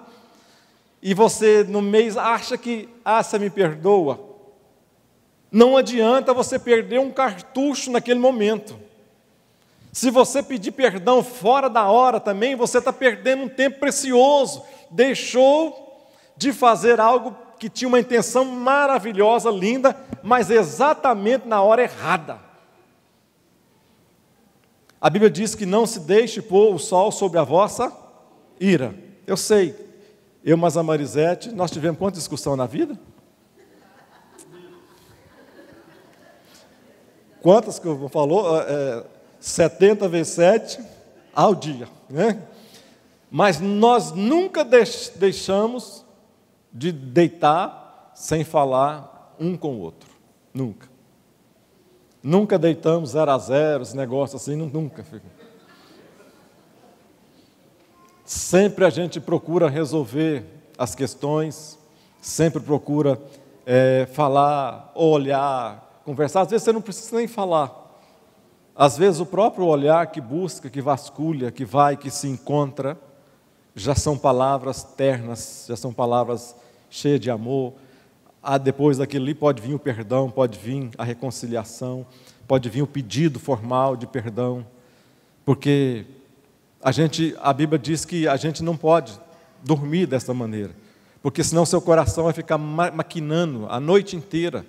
e você no meio acha que, você me perdoa. Não adianta você perder um cartucho naquele momento. Se você pedir perdão fora da hora também, você está perdendo um tempo precioso. Deixou de fazer algo que tinha uma intenção maravilhosa, linda, mas exatamente na hora errada. A Bíblia diz que não se deixe pôr o sol sobre a vossa ira. Eu sei. Eu, mas a Marisete, nós tivemos quanta discussão na vida? Quantas que eu falou? 70 vezes 7 ao dia, né? Mas nós nunca deixamos de deitar sem falar um com o outro. Nunca. Nunca deitamos 0 a 0, esse negócio assim, nunca. Sempre a gente procura resolver as questões, sempre procura falar, olhar, conversar. Às vezes você não precisa nem falar. Às vezes o próprio olhar que busca, que vasculha, que vai, que se encontra, já são palavras ternas, já são palavras cheias de amor. depois daquilo ali pode vir o perdão, pode vir a reconciliação, pode vir o pedido formal de perdão, porque a Bíblia diz que a gente não pode dormir dessa maneira, porque senão seu coração vai ficar maquinando a noite inteira,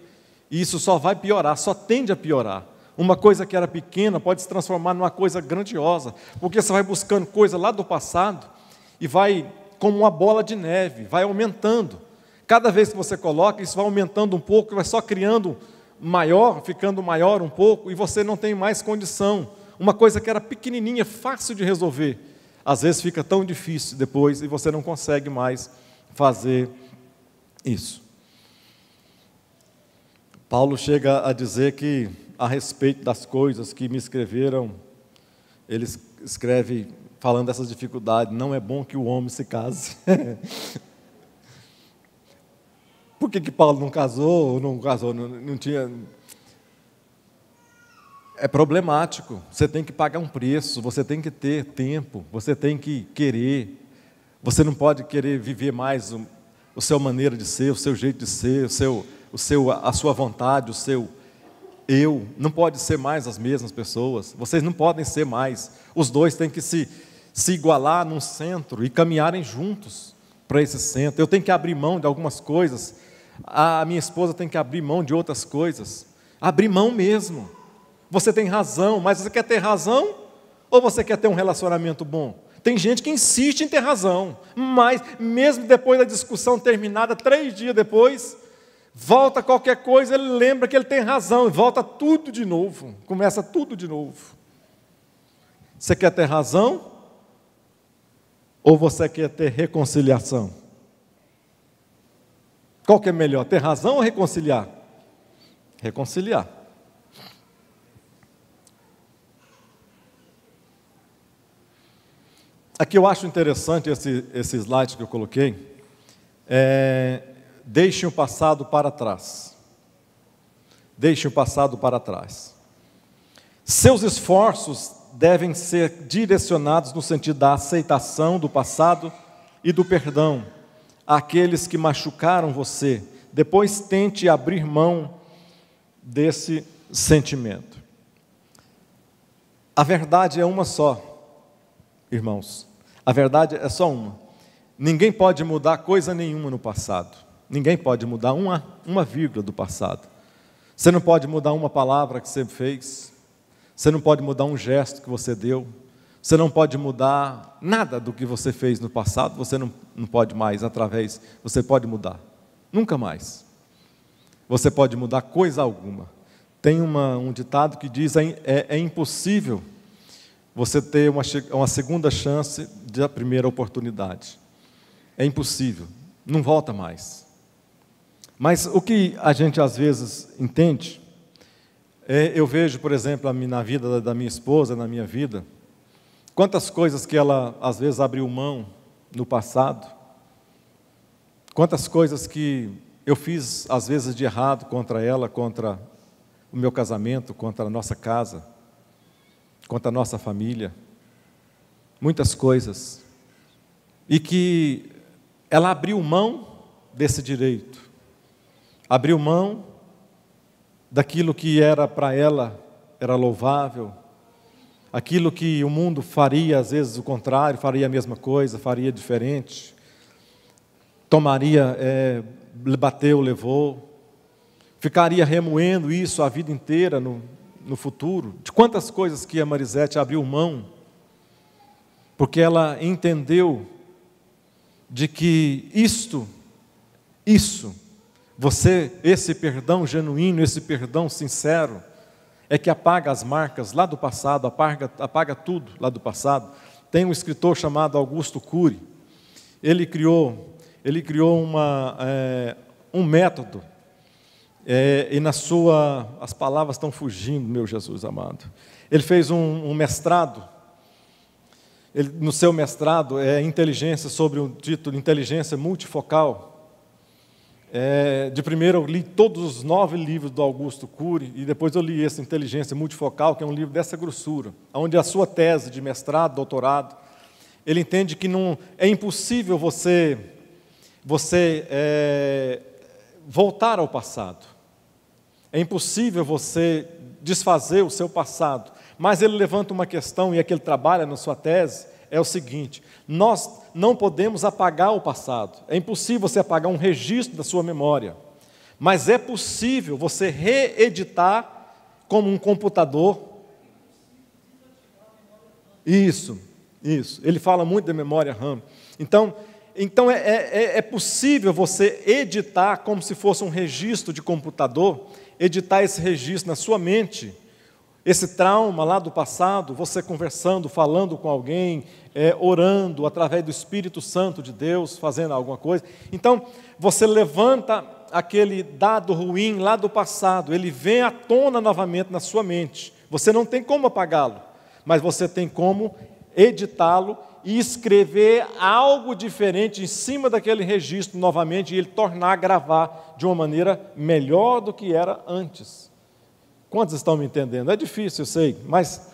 e isso só vai piorar, só tende a piorar. Uma coisa que era pequena pode se transformar numa coisa grandiosa, porque você vai buscando coisa lá do passado, e vai, como uma bola de neve, vai aumentando. Cada vez que você coloca, isso vai aumentando um pouco, vai só criando maior, ficando maior um pouco, e você não tem mais condição. Uma coisa que era pequenininha, fácil de resolver, às vezes fica tão difícil depois, e você não consegue mais fazer isso. Paulo chega a dizer que, a respeito das coisas que me escreveram, ele escreve falando dessas dificuldades: não é bom que o homem se case. Por que Paulo não casou, não tinha... É problemático, você tem que pagar um preço, você tem que ter tempo, você tem que querer, você não pode querer viver mais a sua maneira de ser, o seu jeito de ser, a sua vontade, o seu eu, não pode ser mais as mesmas pessoas, vocês não podem ser mais, os dois têm que se igualar num centro e caminharem juntos para esse centro. Eu tenho que abrir mão de algumas coisas, a minha esposa tem que abrir mão de outras coisas, abrir mão mesmo. Você tem razão, mas você quer ter razão ou você quer ter um relacionamento bom? Tem gente que insiste em ter razão, mas mesmo depois da discussão terminada, 3 dias depois, volta qualquer coisa, ele lembra que ele tem razão e volta tudo de novo, começa tudo de novo. Você quer ter razão ou você quer ter reconciliação? Qual que é melhor, ter razão ou reconciliar? Reconciliar. Aqui eu acho interessante esse slide que eu coloquei. Deixem o passado para trás. Deixem o passado para trás. Seus esforços devem ser direcionados no sentido da aceitação do passado e do perdão àqueles que machucaram você. Depois tente abrir mão desse sentimento. A verdade é uma só, irmãos. A verdade é só uma. Ninguém pode mudar coisa nenhuma no passado. Ninguém pode mudar uma vírgula do passado. Você não pode mudar uma palavra que você fez. Você não pode mudar um gesto que você deu. Você não pode mudar nada do que você fez no passado. Você não pode mais você pode mudar. Nunca mais. Você pode mudar coisa alguma. Tem um ditado que diz: é impossível você ter uma segunda chance da primeira oportunidade. É impossível, não volta mais. Mas o que a gente às vezes entende, eu vejo, por exemplo, na vida da minha esposa, na minha vida, quantas coisas que ela às vezes abriu mão no passado, quantas coisas que eu fiz às vezes de errado contra ela, contra o meu casamento, contra a nossa casa, contra a nossa família, muitas coisas, e que ela abriu mão desse direito, abriu mão daquilo que era para ela, era louvável, aquilo que o mundo faria às vezes o contrário, faria a mesma coisa, faria diferente, tomaria, bateu, levou, ficaria remoendo isso a vida inteira no futuro. De quantas coisas que a Marisete abriu mão, porque ela entendeu de que esse perdão genuíno, esse perdão sincero, é que apaga as marcas lá do passado, apaga tudo lá do passado. Tem um escritor chamado Augusto Cury, ele criou um método, e as palavras estão fugindo, meu Jesus amado. Ele fez um mestrado, no seu mestrado inteligência, sobre o título Inteligência Multifocal. De primeiro eu li todos os 9 livros do Augusto Cury, e depois eu li esse Inteligência Multifocal, que é um livro dessa grossura, onde a sua tese de mestrado, doutorado, ele entende que não é impossível você voltar ao passado. É impossível você desfazer o seu passado. Mas ele levanta uma questão, e é que ele trabalha na sua tese, é o seguinte: nós não podemos apagar o passado. É impossível você apagar um registro da sua memória. Mas é possível você reeditar como um computador. Isso. Ele fala muito da memória RAM. Então é possível você editar como se fosse um registro de computador, editar esse registro na sua mente, esse trauma lá do passado, você conversando, falando com alguém, orando através do Espírito Santo de Deus, fazendo alguma coisa. Então, você levanta aquele dado ruim lá do passado, ele vem à tona novamente na sua mente. Você não tem como apagá-lo, mas você tem como editá-lo e escrever algo diferente em cima daquele registro novamente e ele tornar a gravar de uma maneira melhor do que era antes. Quantos estão me entendendo? É difícil, eu sei, mas...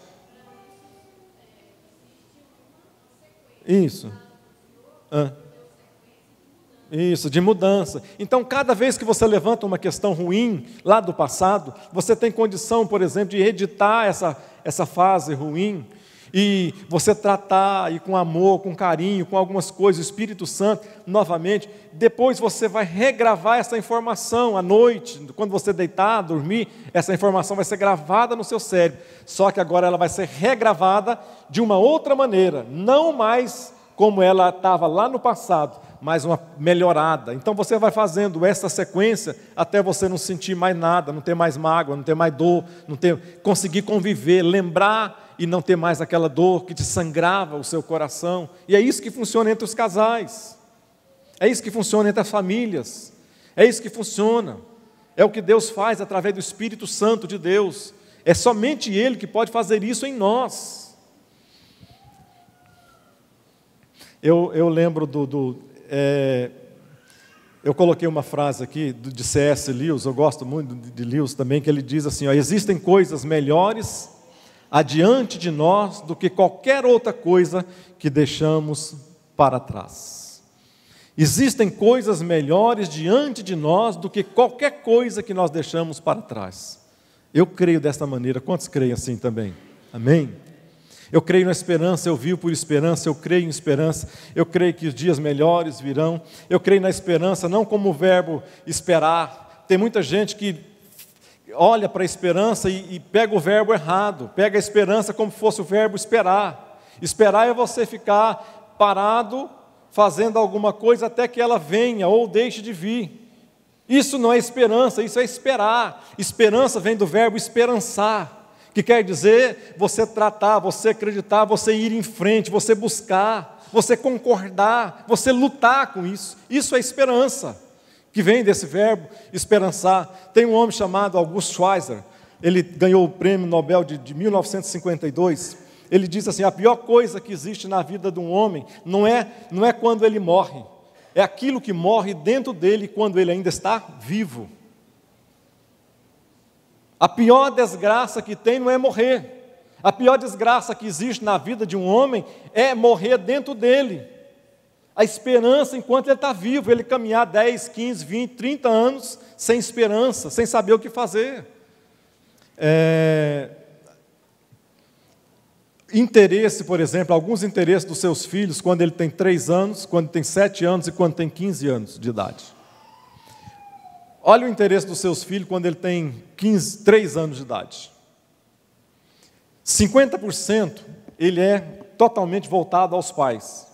Isso. Isso, de mudança. Então, cada vez que você levanta uma questão ruim lá do passado, você tem condição, por exemplo, de editar essa fase ruim, e você tratar e com amor, com carinho, com algumas coisas, o Espírito Santo, novamente, depois você vai regravar essa informação à noite, quando você deitar, dormir, essa informação vai ser gravada no seu cérebro, só que agora ela vai ser regravada de uma outra maneira, não mais como ela estava lá no passado, mas uma melhorada. Então você vai fazendo essa sequência até você não sentir mais nada, não ter mais mágoa, não ter mais dor, conseguir conviver, lembrar e não ter mais aquela dor que te sangrava o seu coração. E é isso que funciona entre os casais, é isso que funciona entre as famílias, é isso que funciona, é o que Deus faz através do Espírito Santo de Deus, é somente Ele que pode fazer isso em nós. Eu lembro eu coloquei uma frase aqui de C.S. Lewis, eu gosto muito de Lewis também, que ele diz assim, existem coisas melhores adiante de nós do que qualquer outra coisa que deixamos para trás. Existem coisas melhores diante de nós do que qualquer coisa que nós deixamos para trás. Eu creio desta maneira, quantos creem assim também? Amém? Eu creio na esperança, eu vivo por esperança, eu creio em esperança, eu creio que os dias melhores virão, eu creio na esperança, não como o verbo esperar. Tem muita gente que olha para a esperança e pega o verbo errado, pega a esperança como se fosse o verbo esperar. Esperar é você ficar parado, fazendo alguma coisa até que ela venha ou deixe de vir. Isso não é esperança, isso é esperar. Esperança vem do verbo esperançar, que quer dizer você tratar, você acreditar, você ir em frente, você buscar, você concordar, você lutar com isso. Isso é esperança, que vem desse verbo esperançar. Tem um homem chamado August Schweitzer, ele ganhou o prêmio Nobel de 1952, ele diz assim, a pior coisa que existe na vida de um homem não é quando ele morre, é aquilo que morre dentro dele quando ele ainda está vivo. A pior desgraça que tem não é morrer, a pior desgraça que existe na vida de um homem é morrer dentro dele. A esperança enquanto ele está vivo, ele caminhar 10, 15, 20, 30 anos sem esperança, sem saber o que fazer. Interesse, por exemplo, alguns interesses dos seus filhos quando ele tem 3 anos, quando tem 7 anos e quando tem 15 anos de idade. Olha o interesse dos seus filhos quando ele tem 3 anos de idade. 50% ele é totalmente voltado aos pais.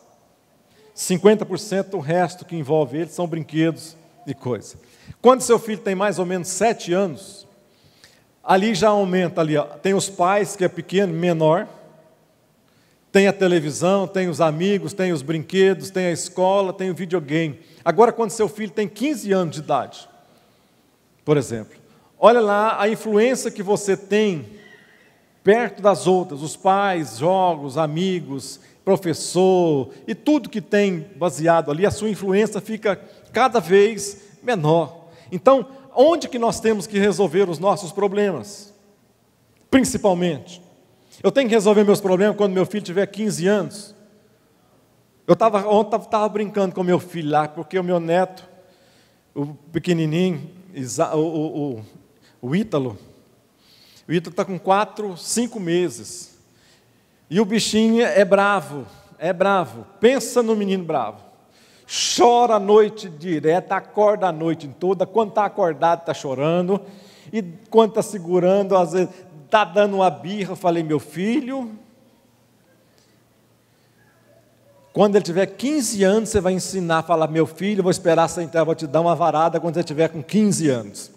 50% o resto que envolve ele são brinquedos e coisa. Quando seu filho tem mais ou menos 7 anos, ali já aumenta, tem os pais, que é pequeno, menor, tem a televisão, tem os amigos, tem os brinquedos, tem a escola, tem o videogame. Agora, quando seu filho tem 15 anos de idade, por exemplo, olha lá a influência que você tem perto das outras, os pais, jogos, amigos, professor, e tudo que tem baseado ali, a sua influência fica cada vez menor. Então, onde que nós temos que resolver os nossos problemas? Principalmente, eu tenho que resolver meus problemas quando meu filho tiver 15 anos. Ontem estava brincando com meu filho lá, porque o meu neto, o pequenininho, o Ítalo está com 4, 5 meses, e o bichinho é bravo, pensa no menino bravo, chora a noite direta, acorda a noite toda, quando está acordado está chorando, e quando está segurando, às vezes está dando uma birra. Eu falei, meu filho, quando ele tiver 15 anos, você vai ensinar a falar, meu filho, vou esperar você entrar, vou te dar uma varada quando você tiver com 15 anos.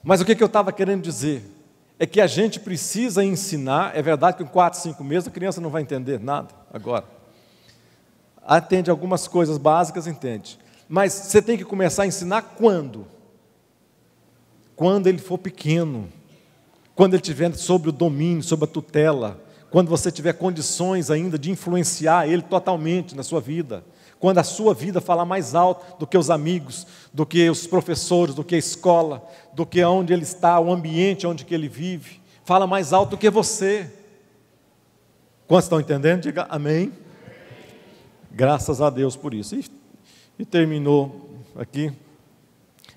Mas o que eu estava querendo dizer? É que a gente precisa ensinar. É verdade que com 4, 5 meses a criança não vai entender nada agora. Atende algumas coisas básicas, entende. Mas você tem que começar a ensinar quando? Quando ele for pequeno. Quando ele estiver sob o domínio, sob a tutela. Quando você tiver condições ainda de influenciar ele totalmente na sua vida. Quando a sua vida falar mais alto do que os amigos, do que os professores, do que a escola, do que onde ele está, o ambiente onde que ele vive, fala mais alto do que você. Quantos estão entendendo? Diga amém. Graças a Deus por isso. E terminou aqui.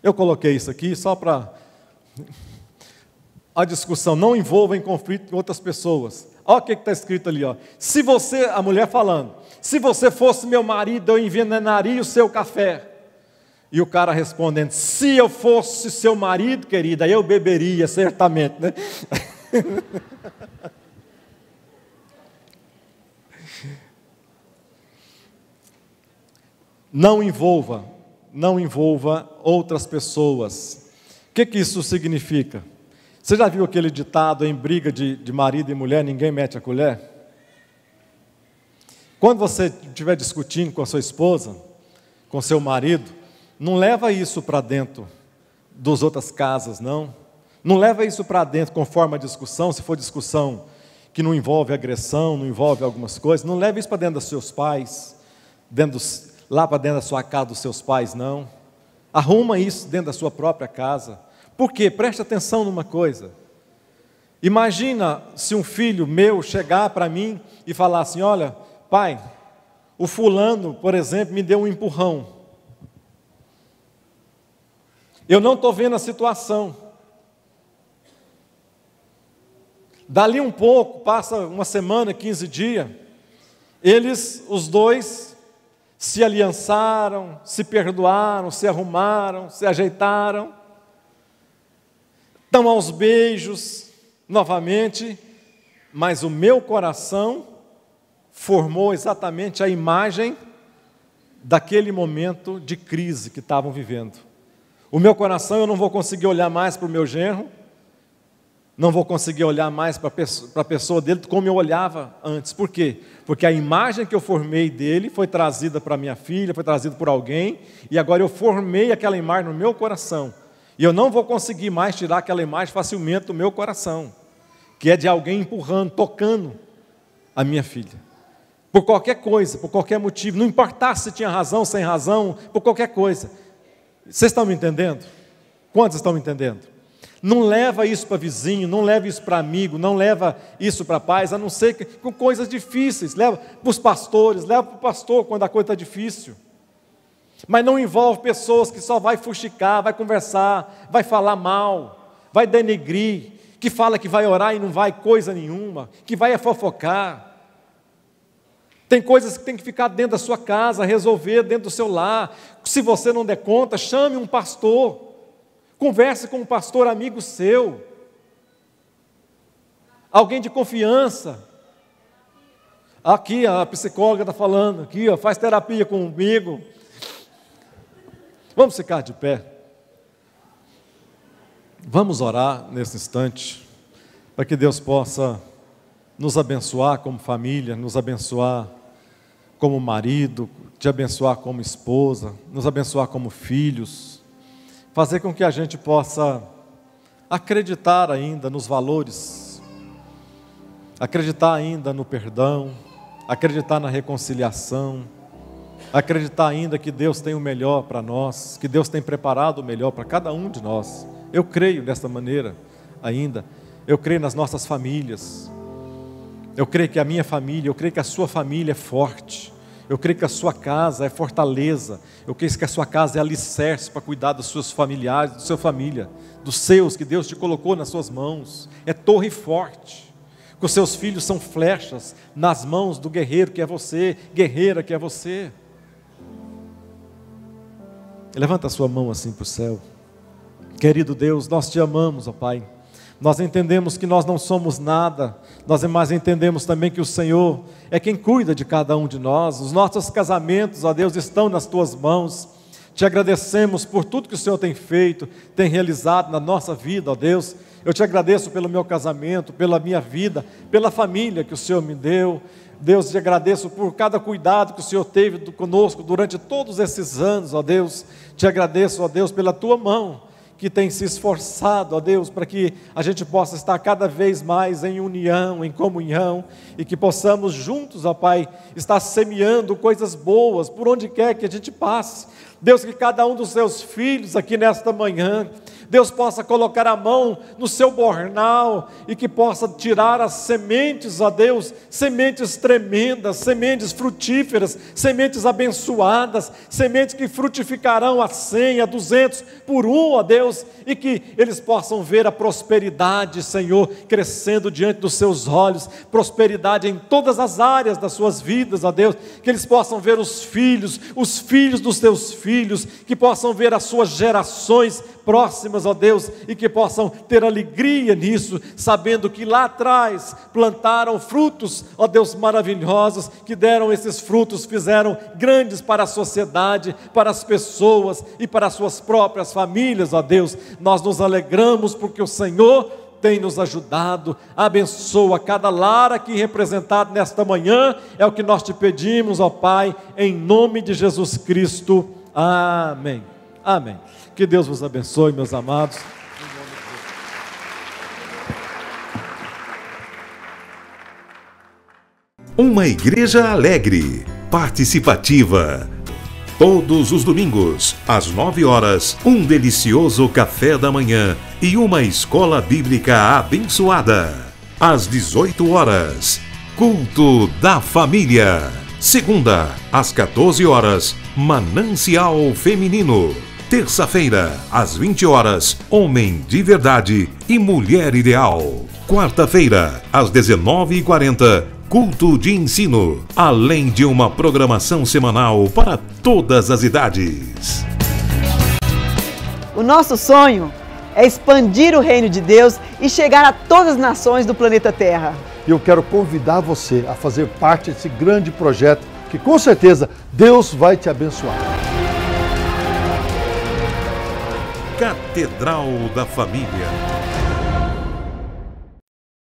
Eu coloquei isso aqui só para a discussão não envolva em conflito com outras pessoas. Olha o que está escrito ali, ó. Se você, a mulher falando, se você fosse meu marido, eu envenenaria o seu café. E o cara respondendo, se eu fosse seu marido, querida, eu beberia, certamente, né? Não envolva outras pessoas. O que isso significa? Você já viu aquele ditado em briga de marido e mulher, ninguém mete a colher? Quando você estiver discutindo com a sua esposa, com seu marido, não leva isso para dentro das outras casas, não. Não leva isso para dentro conforme a discussão, se for discussão que não envolve agressão, não envolve algumas coisas, não leva isso para dentro dos seus pais, lá para dentro da sua casa dos seus pais, não. Arruma isso dentro da sua própria casa. Por quê? Preste atenção numa coisa. Imagina se um filho meu chegar para mim e falar assim, olha, pai, o fulano, por exemplo, me deu um empurrão. Eu não estou vendo a situação. Dali um pouco, passa uma semana, 15 dias, os dois, se aliançaram, se perdoaram, se arrumaram, se ajeitaram, estão aos beijos novamente, mas o meu coração formou exatamente a imagem daquele momento de crise que estavam vivendo. O meu coração, eu não vou conseguir olhar mais para o meu genro, não vou conseguir olhar mais para a pessoa dele como eu olhava antes. Por quê? Porque a imagem que eu formei dele foi trazida para minha filha, foi trazida por alguém, e agora eu formei aquela imagem no meu coração. E eu não vou conseguir mais tirar aquela imagem facilmente do meu coração, que é de alguém empurrando, tocando a minha filha. Por qualquer coisa, por qualquer motivo, não importasse se tinha razão, sem razão, por qualquer coisa. Vocês estão me entendendo? Quantos estão me entendendo? Não leva isso para vizinho, não leva isso para amigo, não leva isso para pais, a não ser que, com coisas difíceis. Leva para os pastores, leva para o pastor quando a coisa está difícil. Mas não envolve pessoas que só vai fuxicar, vai conversar, vai falar mal, vai denegrir, que fala que vai orar e não vai coisa nenhuma, que vai fofocar. Tem coisas que tem que ficar dentro da sua casa, resolver dentro do seu lar. Se você não der conta, chame um pastor. Converse com um pastor amigo seu. Alguém de confiança. Aqui a psicóloga está falando, aqui, ó, faz terapia comigo. Vamos ficar de pé. Vamos orar nesse instante, para que Deus possa nos abençoar como família, nos abençoar como marido, te abençoar como esposa, nos abençoar como filhos, fazer com que a gente possa acreditar ainda nos valores, acreditar ainda no perdão, acreditar na reconciliação, acreditar ainda que Deus tem o melhor para nós, que Deus tem preparado o melhor para cada um de nós. Eu creio dessa maneira ainda, eu creio nas nossas famílias, eu creio que a minha família, eu creio que a sua família é forte, Eu creio que a sua casa é fortaleza. Eu creio que a sua casa é alicerce para cuidar dos seus familiares, da sua família, dos seus que Deus te colocou nas suas mãos. É torre forte. Que os seus filhos são flechas nas mãos do guerreiro que é você, guerreira que é você. Levanta a sua mão assim para o céu. Querido Deus, nós te amamos, ó Pai. Nós entendemos que nós não somos nada, nós mais entendemos também que o Senhor é quem cuida de cada um de nós. Os nossos casamentos, ó Deus, estão nas Tuas mãos. Te agradecemos por tudo que o Senhor tem feito, tem realizado na nossa vida, ó Deus. Eu te agradeço pelo meu casamento, pela minha vida, pela família que o Senhor me deu. Deus, te agradeço por cada cuidado que o Senhor teve conosco durante todos esses anos, ó Deus. Te agradeço, ó Deus, pela Tua mão, que tem se esforçado, ó Deus, para que a gente possa estar cada vez mais em união, em comunhão, e que possamos juntos, ó Pai, estar semeando coisas boas, por onde quer que a gente passe. Deus, que cada um dos seus filhos aqui nesta manhã, Deus possa colocar a mão no seu bornal e que possa tirar as sementes, ó Deus, sementes tremendas, sementes frutíferas, sementes abençoadas, sementes que frutificarão a 100, a 200 por um, ó Deus, e que eles possam ver a prosperidade, Senhor, crescendo diante dos seus olhos, prosperidade em todas as áreas das suas vidas, ó Deus, que eles possam ver os filhos dos seus filhos, que possam ver as suas gerações próximas, ó Deus, e que possam ter alegria nisso, sabendo que lá atrás plantaram frutos, ó Deus, maravilhosos, que deram esses frutos, fizeram grandes para a sociedade, para as pessoas e para as suas próprias famílias, ó Deus. Nós nos alegramos porque o Senhor tem nos ajudado. Abençoa cada lar aqui representado nesta manhã, é o que nós te pedimos, ó Pai, em nome de Jesus Cristo. Amém. Amém. Que Deus vos abençoe, meus amados. Uma igreja alegre, participativa. Todos os domingos, às 9 horas, um delicioso café da manhã e uma escola bíblica abençoada. Às 18 horas, culto da família. Segunda, às 14 horas, Manancial Feminino. Terça-feira, às 20 horas, Homem de Verdade e Mulher Ideal. Quarta-feira, às 19h40, Culto de Ensino, além de uma programação semanal para todas as idades. O nosso sonho é expandir o reino de Deus e chegar a todas as nações do planeta Terra. E eu quero convidar você a fazer parte desse grande projeto que com certeza Deus vai te abençoar. Catedral da Família.